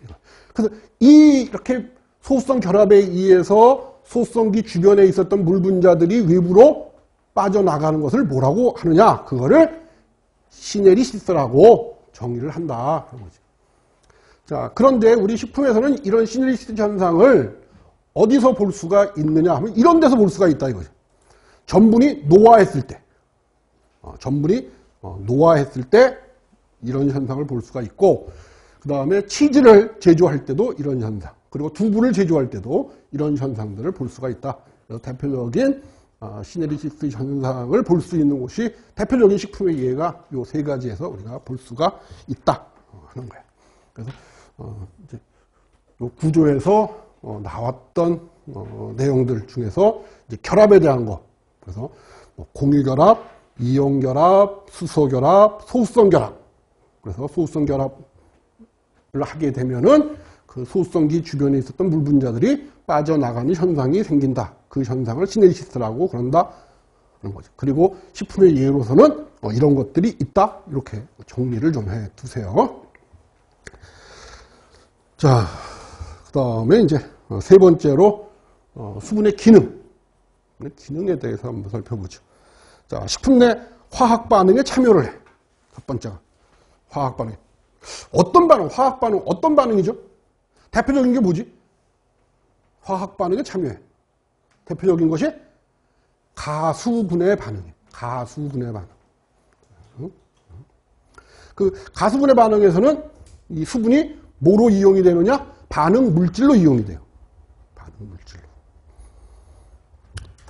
그래서 이렇게 소수성 결합에 의해서 소수성기 주변에 있었던 물 분자들이 외부로 빠져나가는 것을 뭐라고 하느냐? 그거를 시네리시스라고 정의를 한다. 자, 그런데 우리 식품에서는 이런 시네리시스 현상을 어디서 볼 수가 있느냐 하면 이런 데서 볼 수가 있다 이거죠. 전분이 노화했을 때, 노화했을 때 이런 현상을 볼 수가 있고, 그 다음에 치즈를 제조할 때도 이런 현상, 그리고 두부를 제조할 때도 이런 현상들을 볼 수가 있다. 그래서 대표적인 시네리시스 현상을 볼 수 있는 곳이 대표적인 식품의 예가 이 3가지에서 우리가 볼 수가 있다 하는 거예요. 그래서 이제 이 구조에서 나왔던 내용들 중에서 이제 결합에 대한 거, 그래서 공유결합, 이온결합, 수소결합, 소수성 결합. 그래서 소수성 결합을 하게 되면은 그 소수성기 주변에 있었던 물 분자들이 빠져나가는 현상이 생긴다. 그 현상을 시네리시스라고 그런다 하는 거죠. 그리고 식품의 예로서는 이런 것들이 있다. 이렇게 정리를 좀 해 두세요. 자, 그 다음에 이제 3번째로 수분의 기능에 대해서 한번 살펴보죠. 자, 식품 내 화학 반응에 참여를 해. 첫 번째가 화학 반응. 어떤 반응? 화학 반응 어떤 반응이죠? 대표적인 게 뭐지? 화학 반응에 참여해. 대표적인 것이 가수분해 반응이에요. 가수분해 반응. 그 가수분해 반응에서는 이 수분이 뭐로 이용이 되느냐? 반응 물질로 이용이 돼요. 반응 물질로.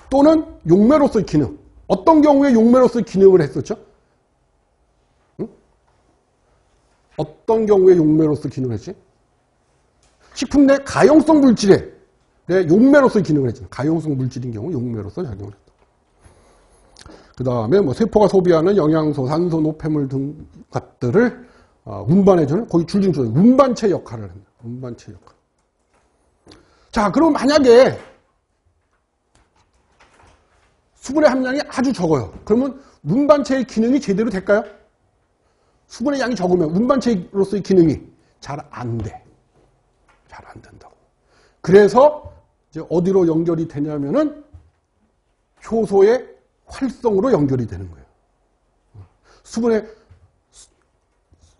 또는 용매로서의 기능. 어떤 경우에 용매로서의 기능을 했었죠? 응? 어떤 경우에 용매로서의 기능을 했지? 식품 내 가용성 물질에 용매로서의 기능을 했죠. 가용성 물질인 경우 용매로서 작용을 했다. 그 다음에 세포가 소비하는 영양소, 산소, 노폐물 등 것들을 운반해주는 거기 줄증조 운반체 역할을 합니다. 운반체 역할. 자, 그럼 만약에 수분의 함량이 아주 적어요. 그러면 운반체의 기능이 제대로 될까요? 수분의 양이 적으면 운반체로서의 기능이 잘 안 돼. 잘 안 된다고. 그래서 이제 어디로 연결이 되냐면은 효소의 활성으로 연결이 되는 거예요.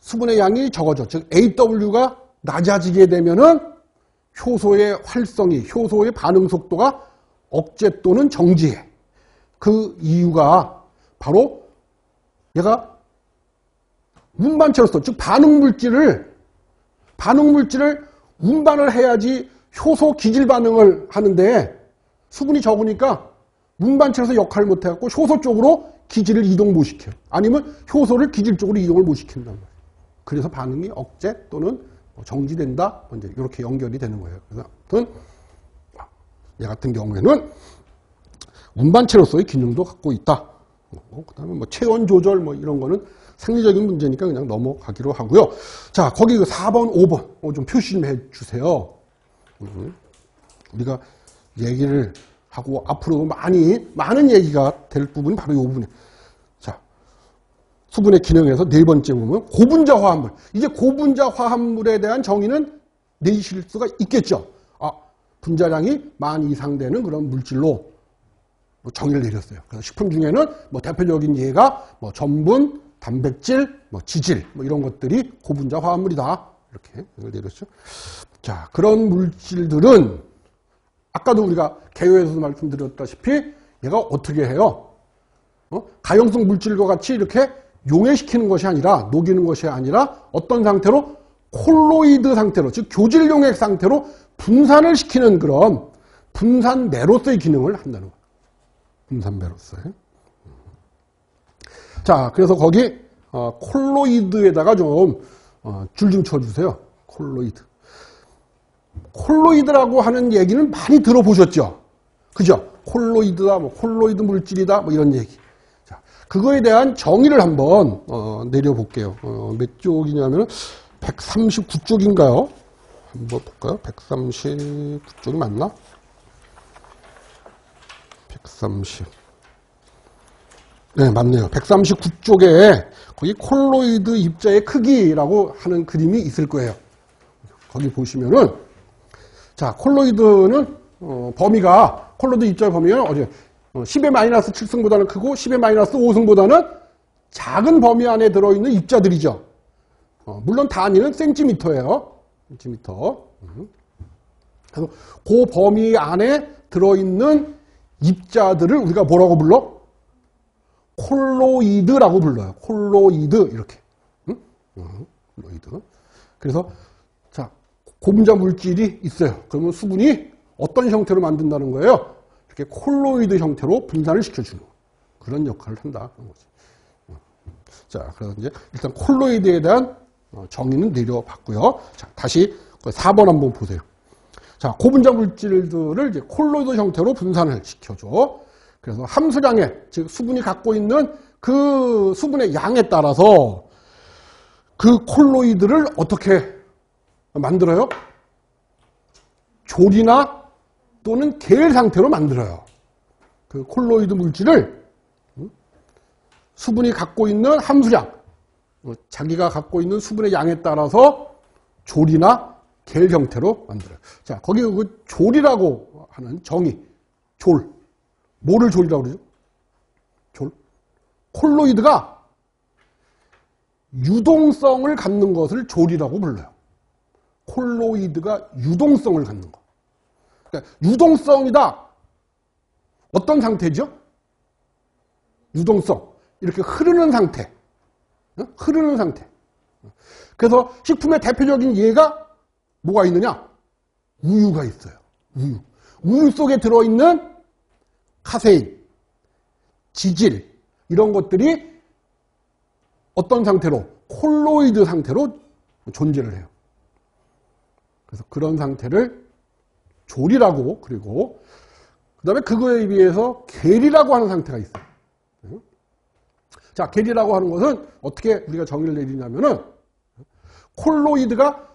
수분의 양이 적어져. 즉 AW가 낮아지게 되면은 효소의 활성이, 효소의 반응 속도가 억제 또는 정지해. 그 이유가 바로 얘가 운반체로서, 즉 반응 물질을 운반을 해야지 효소 기질 반응을 하는데 수분이 적으니까 운반체로서 역할을 못 해갖고 효소 쪽으로 기질을 이동 못 시켜요. 아니면 효소를 기질 쪽으로 이동을 못 시킨단 말이에요. 그래서 반응이 억제 또는 정지된다. 이제 이렇게 연결이 되는 거예요. 그래서 아무튼 얘 같은 경우에는 운반체로서의 기능도 갖고 있다. 그다음에 체온 조절 이런 거는 생리적인 문제니까 그냥 넘어가기로 하고요. 자, 거기 4번, 5번 좀 표시 좀 해주세요. 우리가 얘기를 하고 앞으로 많은 얘기가 될 부분이 바로 이 부분이에요. 자, 수분의 기능에서 네 번째 보면 고분자 화합물. 이제 고분자 화합물에 대한 정의는 내실 수가 있겠죠. 분자량이 10,000 이상 되는 그런 물질로 정의를 내렸어요. 그래서 식품 중에는 대표적인 예가 전분, 단백질, 지질 이런 것들이 고분자 화합물이다. 이렇게 내렸죠. 자, 그런 물질들은 아까도 우리가 개요에서도 말씀드렸다시피 얘가 어떻게 해요? 가용성 물질과 같이 이렇게 용해시키는 것이 아니라, 녹이는 것이 아니라 어떤 상태로? 콜로이드 상태로, 즉 교질용액 상태로 분산을 시키는 그런 분산매로서의 기능을 한다는 거예요. 분산매로서의. 자, 그래서 거기 콜로이드에다가 좀 줄 좀 쳐주세요. 콜로이드. 콜로이드라고 하는 얘기는 많이 들어보셨죠? 그죠? 콜로이드다, 콜로이드 물질이다, 이런 얘기. 자, 그거에 대한 정의를 한번 내려볼게요. 몇 쪽이냐면 139쪽인가요? 한번 볼까요? 139쪽이 맞나? 130. 네, 맞네요. 139쪽에 거기 콜로이드 입자의 크기라고 하는 그림이 있을 거예요. 거기 보시면은, 자, 콜로이드는 범위가, 콜로이드 입자의 범위는 10의 마이너스 7승보다는 크고 10의 마이너스 5승보다는 작은 범위 안에 들어있는 입자들이죠. 물론 단위는 센티미터예요. 센티미터. 그래서 그 범위 안에 들어있는 입자들을 우리가 뭐라고 불러? 콜로이드라고 불러요. 콜로이드 이렇게. 콜로이드. 그래서 자, 고분자 물질이 있어요. 그러면 수분이 어떤 형태로 만든다는 거예요? 이렇게 콜로이드 형태로 분산을 시켜주는 그런 역할을 한다. 자, 그래서 이제 일단 콜로이드에 대한 정의는 내려봤고요. 자, 다시 4번 한번 보세요. 자, 고분자 물질들을 이제 콜로이드 형태로 분산을 시켜줘. 그래서 함수량에, 즉 수분이 갖고 있는 그 수분의 양에 따라서 그 콜로이드를 어떻게 만들어요? 조리나 또는 계열 상태로 만들어요. 그 콜로이드 물질을 수분이 갖고 있는 함수량, 자기가 갖고 있는 수분의 양에 따라서 조리나 계열 형태로 만들어요. 자, 거기 그 졸이라고 하는 정의, 졸. 뭐를 졸이라고 그러죠? 졸. 콜로이드가 유동성을 갖는 것을 졸이라고 불러요. 콜로이드가 유동성을 갖는 거. 그러니까 유동성이다. 어떤 상태죠? 유동성. 이렇게 흐르는 상태. 흐르는 상태. 그래서 식품의 대표적인 예가 뭐가 있느냐? 우유가 있어요. 우유. 우유 속에 들어있는 카세인, 지질 이런 것들이 어떤 상태로? 콜로이드 상태로 존재를 해요. 그래서 그런 상태를 졸이라고, 그리고 그 다음에 그거에 비해서 계리라고 하는 상태가 있어요. 자, 계리라고 하는 것은 어떻게 우리가 정의를 내리냐면은 콜로이드가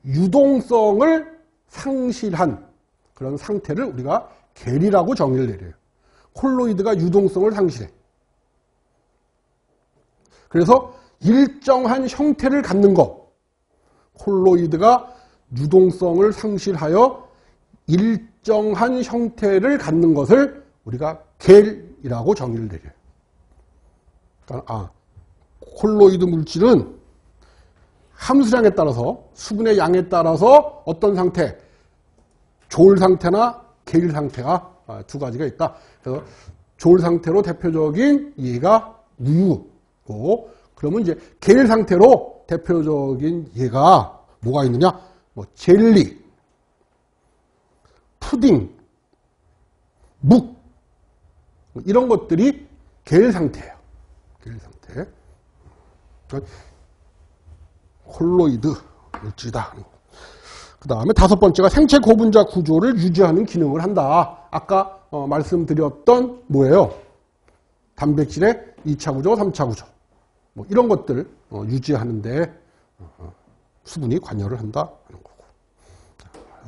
유동성을 상실한 그런 상태를 우리가 겔이라고 정의를 내려요. 콜로이드가 유동성을 상실해. 그래서 일정한 형태를 갖는 것, 콜로이드가 유동성을 상실하여 일정한 형태를 갖는 것을 우리가 겔이라고 정의를 내려요. 그러니까 콜로이드 물질은 함수량에 따라서, 수분의 양에 따라서 어떤 상태, 졸 상태나 겔 상태가 두 가지가 있다. 그래서 졸 상태로 대표적인 얘가 우유고, 그러면 이제 겔 상태로 대표적인 얘가 뭐가 있느냐? 뭐 젤리, 푸딩, 묵, 이런 것들이 겔 상태예요. 겔 상태. 콜로이드 물질이다. 그 다음에 다섯 번째가 생체 고분자 구조를 유지하는 기능을 한다. 아까 말씀드렸던 뭐예요? 단백질의 2차 구조, 3차 구조. 뭐 이런 것들 유지하는데 수분이 관여를 한다 하는 거고.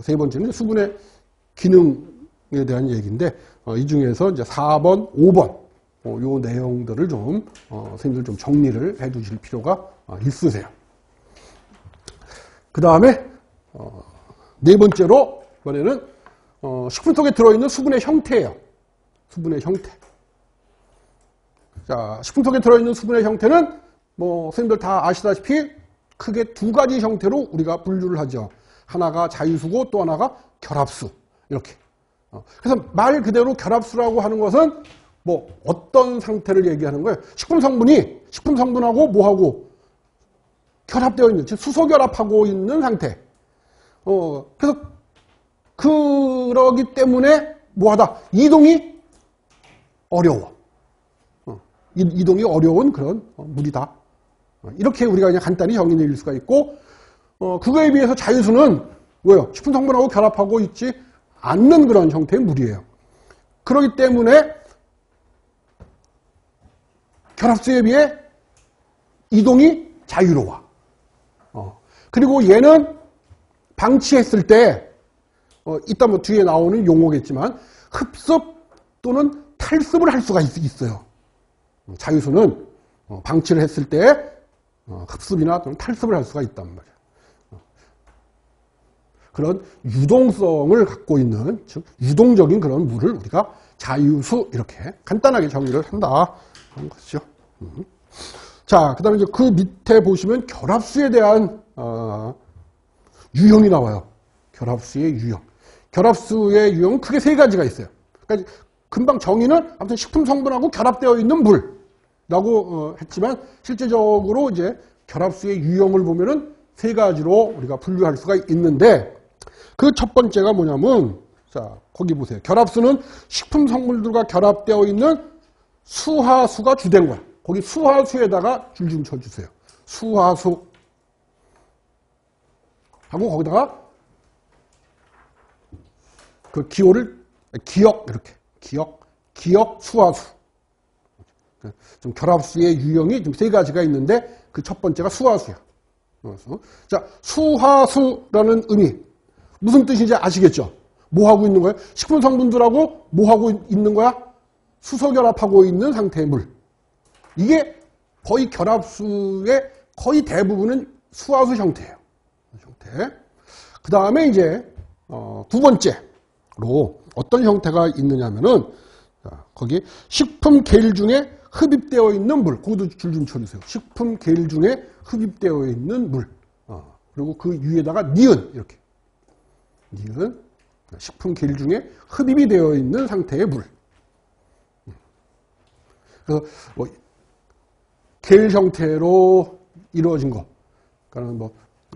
세 번째는 수분의 기능에 대한 얘기인데 이 중에서 이제 4번, 5번 요 내용들을 좀 선생님들 좀 정리를 해 두실 필요가 있으세요. 그 다음에 네 번째로 이번에는 식품 속에 들어있는 수분의 형태예요. 수분의 형태. 자, 식품 속에 들어있는 수분의 형태는 뭐 선생님들 다 아시다시피 크게 두 가지 형태로 우리가 분류를 하죠. 하나가 자유수고 또 하나가 결합수. 이렇게. 그래서 말 그대로 결합수라고 하는 것은 뭐 어떤 상태를 얘기하는 거예요? 식품 성분하고 뭐하고 결합되어 있는, 즉 수소결합하고 있는 상태. 그래서 그러기 때문에 뭐하다? 이동이 어려워. 이동이 어려운 그런 물이다. 이렇게 우리가 그냥 간단히 정의 내릴 수가 있고, 그거에 비해서 자유수는 뭐예요? 식품 성분하고 결합하고 있지 않는 그런 형태의 물이에요. 그렇기 때문에 결합수에 비해 이동이 자유로워. 그리고 얘는 방치했을 때, 이따 뭐 뒤에 나오는 용어겠지만, 흡습 또는 탈습을 할 수가 있어요. 자유수는 방치를 했을 때 흡습이나 또는 탈습을 할 수가 있단 말이에요. 그런 유동성을 갖고 있는, 즉 유동적인 그런 물을 우리가 자유수 이렇게 간단하게 정의를 한다 하는 것이죠. 자, 그 다음에 이제 그 밑에 보시면 결합수에 대한 유형이 나와요. 결합수의 유형. 결합수의 유형은 크게 세 가지가 있어요. 그러니까 금방 정의는 아무튼 식품 성분하고 결합되어 있는 물이라고 했지만 실제적으로 이제 결합수의 유형을 보면은 세 가지로 우리가 분류할 수가 있는데, 그 첫 번째가 뭐냐면, 자, 거기 보세요. 결합수는 식품 성분들과 결합되어 있는 수하수가 주된 거야. 거기 수하수에다가 줄 좀 쳐주세요. 수하수 하고 거기다가 그 기호를 기억, 이렇게 기억 수하수. 좀 결합수의 유형이 좀 세 가지가 있는데 그 첫 번째가 수하수야. 자, 수하수라는 의미 무슨 뜻인지 아시겠죠? 뭐 하고 있는 거야? 식품 성분들하고 뭐 하고 있는 거야? 수소 결합하고 있는 상태의 물. 이게 거의 결합수의 거의 대부분은 수하수 형태예요. 형태. 그 다음에 이제 두 번째로 어떤 형태가 있느냐면은, 거기 식품 계일 중에 흡입되어 있는 물. 거기도 줄 좀 쳐주세요. 식품 계일 중에 흡입되어 있는 물. 그리고 그 위에다가 니은 이렇게. 니은. 식품 계일 중에 흡입이 되어 있는 상태의 물. 그래서 뭐 계일 형태로 이루어진 거. 그러니까 뭐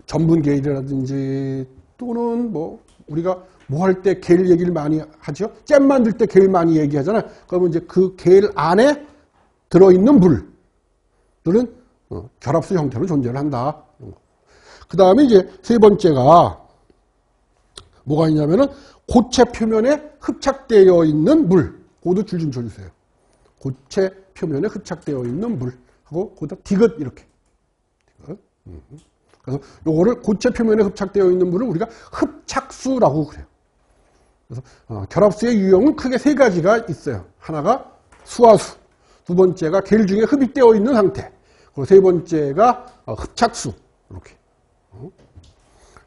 전분 계일이라든지 또는 뭐 우리가 뭐 할 때 계일 얘기를 많이 하죠. 잼 만들 때 계일 많이 얘기하잖아요. 그러면 이제 그 계일 안에 들어있는 물들은 결합수 형태로 존재를 한다. 그 다음에 이제 세 번째가 뭐가 있냐면은 고체 표면에 흡착되어 있는 물. 그것도 줄 좀 쳐주세요. 고체 표면에 흡착되어 있는 물 하고 거기다 디귿 이렇게. 디귿. 그래서 요거를 고체 표면에 흡착되어 있는 물을 우리가 흡착수라고 그래요. 그래서 결합수의 유형은 크게 세 가지가 있어요. 하나가 수화수, 두 번째가 겔 중에 흡입되어 있는 상태, 그리고 세 번째가 흡착수. 이렇게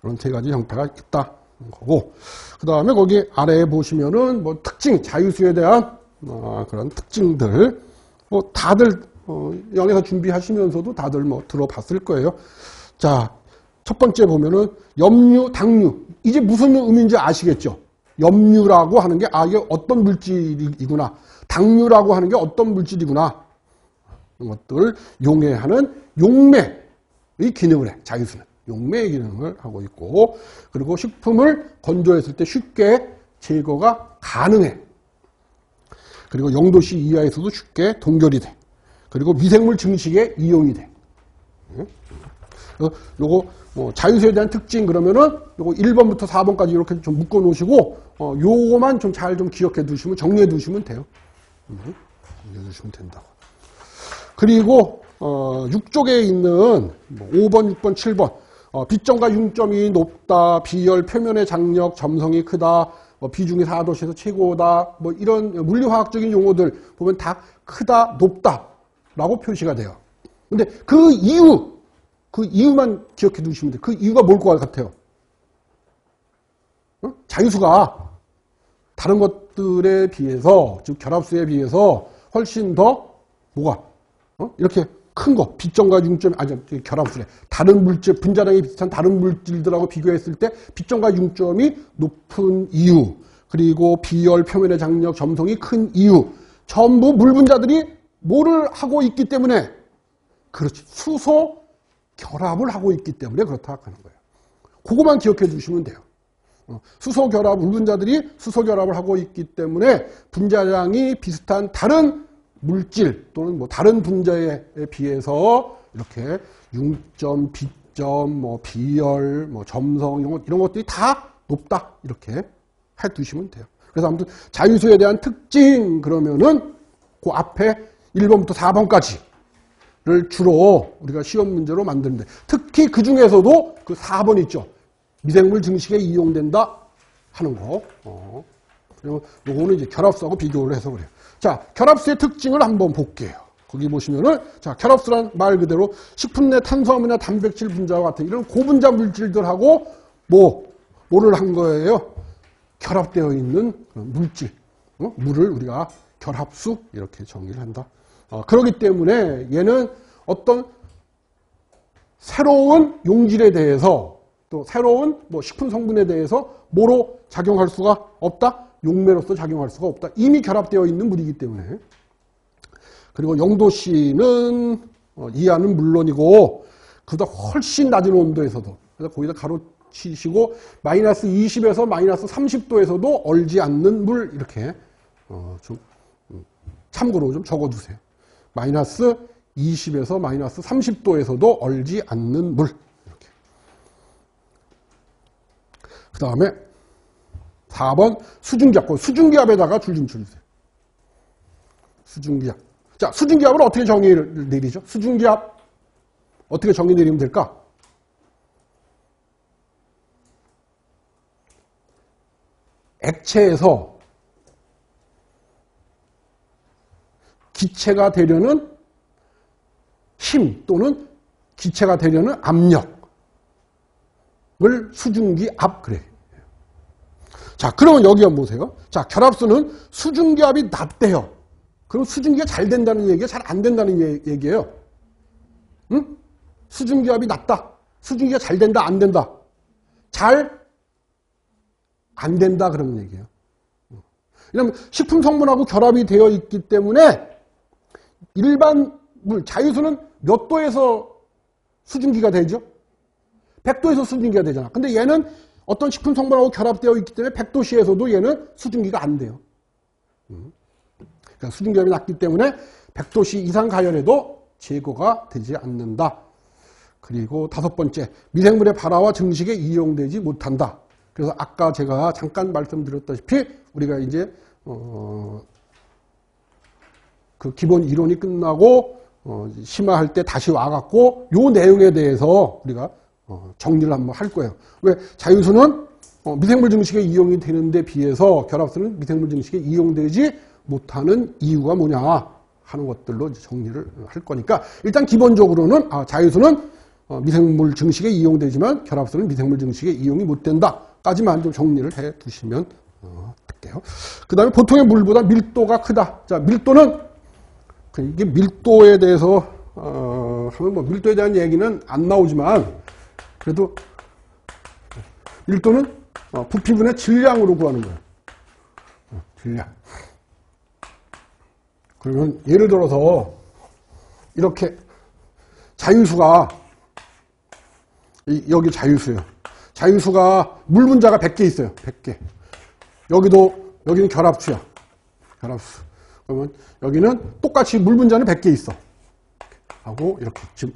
이런 세 가지 형태가 있다 거고, 그 다음에 거기 아래에 보시면은 뭐 특징, 자유수에 대한 그런 특징들 뭐 다들 영에서 준비하시면서도 다들 뭐 들어봤을 거예요. 자, 첫 번째 보면은 염류, 당류. 이제 무슨 의미인지 아시겠죠? 염류라고 하는 게 이게 어떤 물질이구나. 당류라고 하는 게 어떤 물질이구나. 이런 것들을 용해하는 용매의 기능을 해. 자유수는 용매의 기능을 하고 있고, 그리고 식품을 건조했을 때 쉽게 제거가 가능해. 그리고 0도씨 이하에서도 쉽게 동결이 돼. 그리고 미생물 증식에 이용이 돼. 요거 뭐 자유수에 대한 특징 그러면은 요거 1번부터 4번까지 이렇게 좀 묶어 놓으시고 요거만 좀 잘 좀 기억해 두시면, 정리해 두시면 돼요. 정리해 두시면 된다고. 그리고 6쪽에 있는 뭐 5번, 6번, 7번 빛점과 융점이 높다, 비열, 표면의 장력, 점성이 크다, 비중이 4도씨에서 최고다, 뭐 이런 물리화학적인 용어들 보면 다 크다, 높다 라고 표시가 돼요. 근데 그 이유만 기억해 두시면 돼요. 그 이유가 뭘 것 같아요? 자유수가 다른 것들에 비해서, 즉 결합수에 비해서 훨씬 더 뭐가 이렇게 큰 거, 빛점과 융점, 결합수래. 다른 물질, 분자량이 비슷한 다른 물질들하고 비교했을 때 빛점과 융점이 높은 이유, 그리고 비열, 표면의 장력, 점성이 큰 이유, 전부 물 분자들이 뭐를 하고 있기 때문에, 그렇지, 수소 결합을 하고 있기 때문에 그렇다 하는 거예요. 그거만 기억해 주시면 돼요. 수소 결합, 물 분자들이 수소 결합을 하고 있기 때문에 분자량이 비슷한 다른 물질 또는 뭐 다른 분자에 비해서 이렇게 융점, 빛점, 뭐 비열, 뭐 점성 이런 것들이 다 높다 이렇게 해 두시면 돼요. 그래서 아무튼 자유수에 대한 특징 그러면은 그 앞에 1번부터 4번까지를 주로 우리가 시험 문제로 만드는데, 특히 그 중에서도 그 4번 있죠. 미생물 증식에 이용된다 하는 거. 그리고 요거는 이제 결합수하고 비교를 해서 그래요. 자, 결합수의 특징을 한번 볼게요. 거기 보시면은, 자, 결합수란 말 그대로 식품 내 탄수화물이나 단백질 분자와 같은 이런 고분자 물질들하고 뭐를 한 거예요? 결합되어 있는 물질. 물을 우리가 결합수 이렇게 정의를 한다. 그렇기 때문에 얘는 어떤 새로운 용질에 대해서 또 새로운 뭐 식품 성분에 대해서 뭐로 작용할 수가 없다? 용매로서 작용할 수가 없다. 이미 결합되어 있는 물이기 때문에. 그리고 0도씨는 이하는 물론이고 그보다 훨씬 낮은 온도에서도, 그래서 거기다 가로 치시고 마이너스 20에서 마이너스 30도에서도 얼지 않는 물, 이렇게 좀 참고로 좀 적어두세요. 마이너스 20에서 마이너스 30도에서도 얼지 않는 물. 이렇게. 그 다음에 4번 수증기압. 수증기압에다가 줄 좀 쳐주세요. 수증기압. 자, 수증기압을 어떻게 정의를 내리죠? 수증기압 어떻게 정의 내리면 될까? 액체에서 기체가 되려는 힘 또는 기체가 되려는 압력을 수증기압 그래. 자, 그러면 여기 한번 보세요. 자, 결합수는 수증기압이 낮대요. 그럼 수증기가 잘 된다는 얘기가 잘 안 된다는 얘기예요. 응? 수증기압이 낮다. 수증기가 잘 된다, 안 된다. 잘 안 된다 그런 얘기예요. 왜냐하면 식품 성분하고 결합이 되어 있기 때문에 일반 물, 자유수는 몇 도에서 수증기가 되죠? 100도에서 수증기가 되잖아. 근데 얘는 어떤 식품 성분하고 결합되어 있기 때문에 100도씨에서도 얘는 수증기가 안 돼요. 그러니까 수증기압이 낮기 때문에 100도씨 이상 가열해도 제거가 되지 않는다. 그리고 5번째, 미생물의 발화와 증식에 이용되지 못한다. 그래서 아까 제가 잠깐 말씀드렸다시피 우리가 이제 그 기본 이론이 끝나고 심화할 때 다시 와갖고 요 내용에 대해서 우리가 정리를 한번 할 거예요. 왜 자유수는 미생물 증식에 이용이 되는데 비해서 결합수는 미생물 증식에 이용되지 못하는 이유가 뭐냐 하는 것들로 이제 정리를 할 거니까 일단 기본적으로는 자유수는 미생물 증식에 이용되지만 결합수는 미생물 증식에 이용이 못 된다까지만 좀 정리를 해 두시면 될게요. 그 다음에 보통의 물보다 밀도가 크다. 자, 밀도는 이게 밀도에 대해서 하면 뭐 밀도에 대한 얘기는 안 나오지만 그래도 밀도는 부피분의 질량으로 구하는 거예요. 질량. 그러면 예를 들어서 이렇게 자유수가 여기 자유수예요. 자유수가 물 분자가 100개 있어요. 100개. 여기는 결합수야. 결합수. 그러면 여기는 똑같이 물 분자는 100개 있어. 하고 이렇게 지금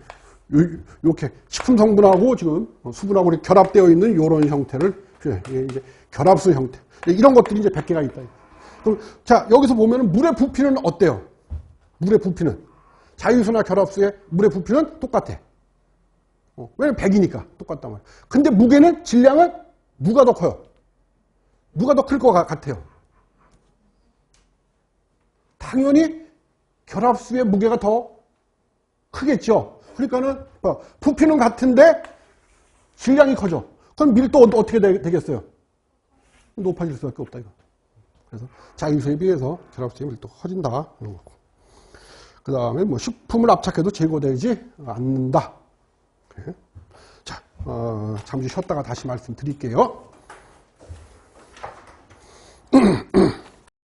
이렇게 식품 성분하고 지금 수분하고 이렇게 결합되어 있는 이런 형태를 이제 결합수 형태. 이런 것들이 이제 100개가 있다. 그럼 자, 여기서 보면은 물의 부피는 어때요? 물의 부피는 자유수나 결합수의 물의 부피는 똑같아. 왜냐면 100이니까 똑같단 말이야. 근데 무게는 질량은 누가 더 커요? 누가 더 클 것 같아요? 당연히 결합수의 무게가 더 크겠죠. 그러니까는 부피는 같은데 질량이 커져. 그럼 밀도 어떻게 되겠어요? 높아질 수밖에 없다 이거. 그래서 자유수에 비해서 결합수의 밀도가 커진다 이런 거고. 그 다음에 뭐 식품을 압착해도 제거되지 않는다. 네. 자, 잠시 쉬었다가 다시 말씀드릴게요.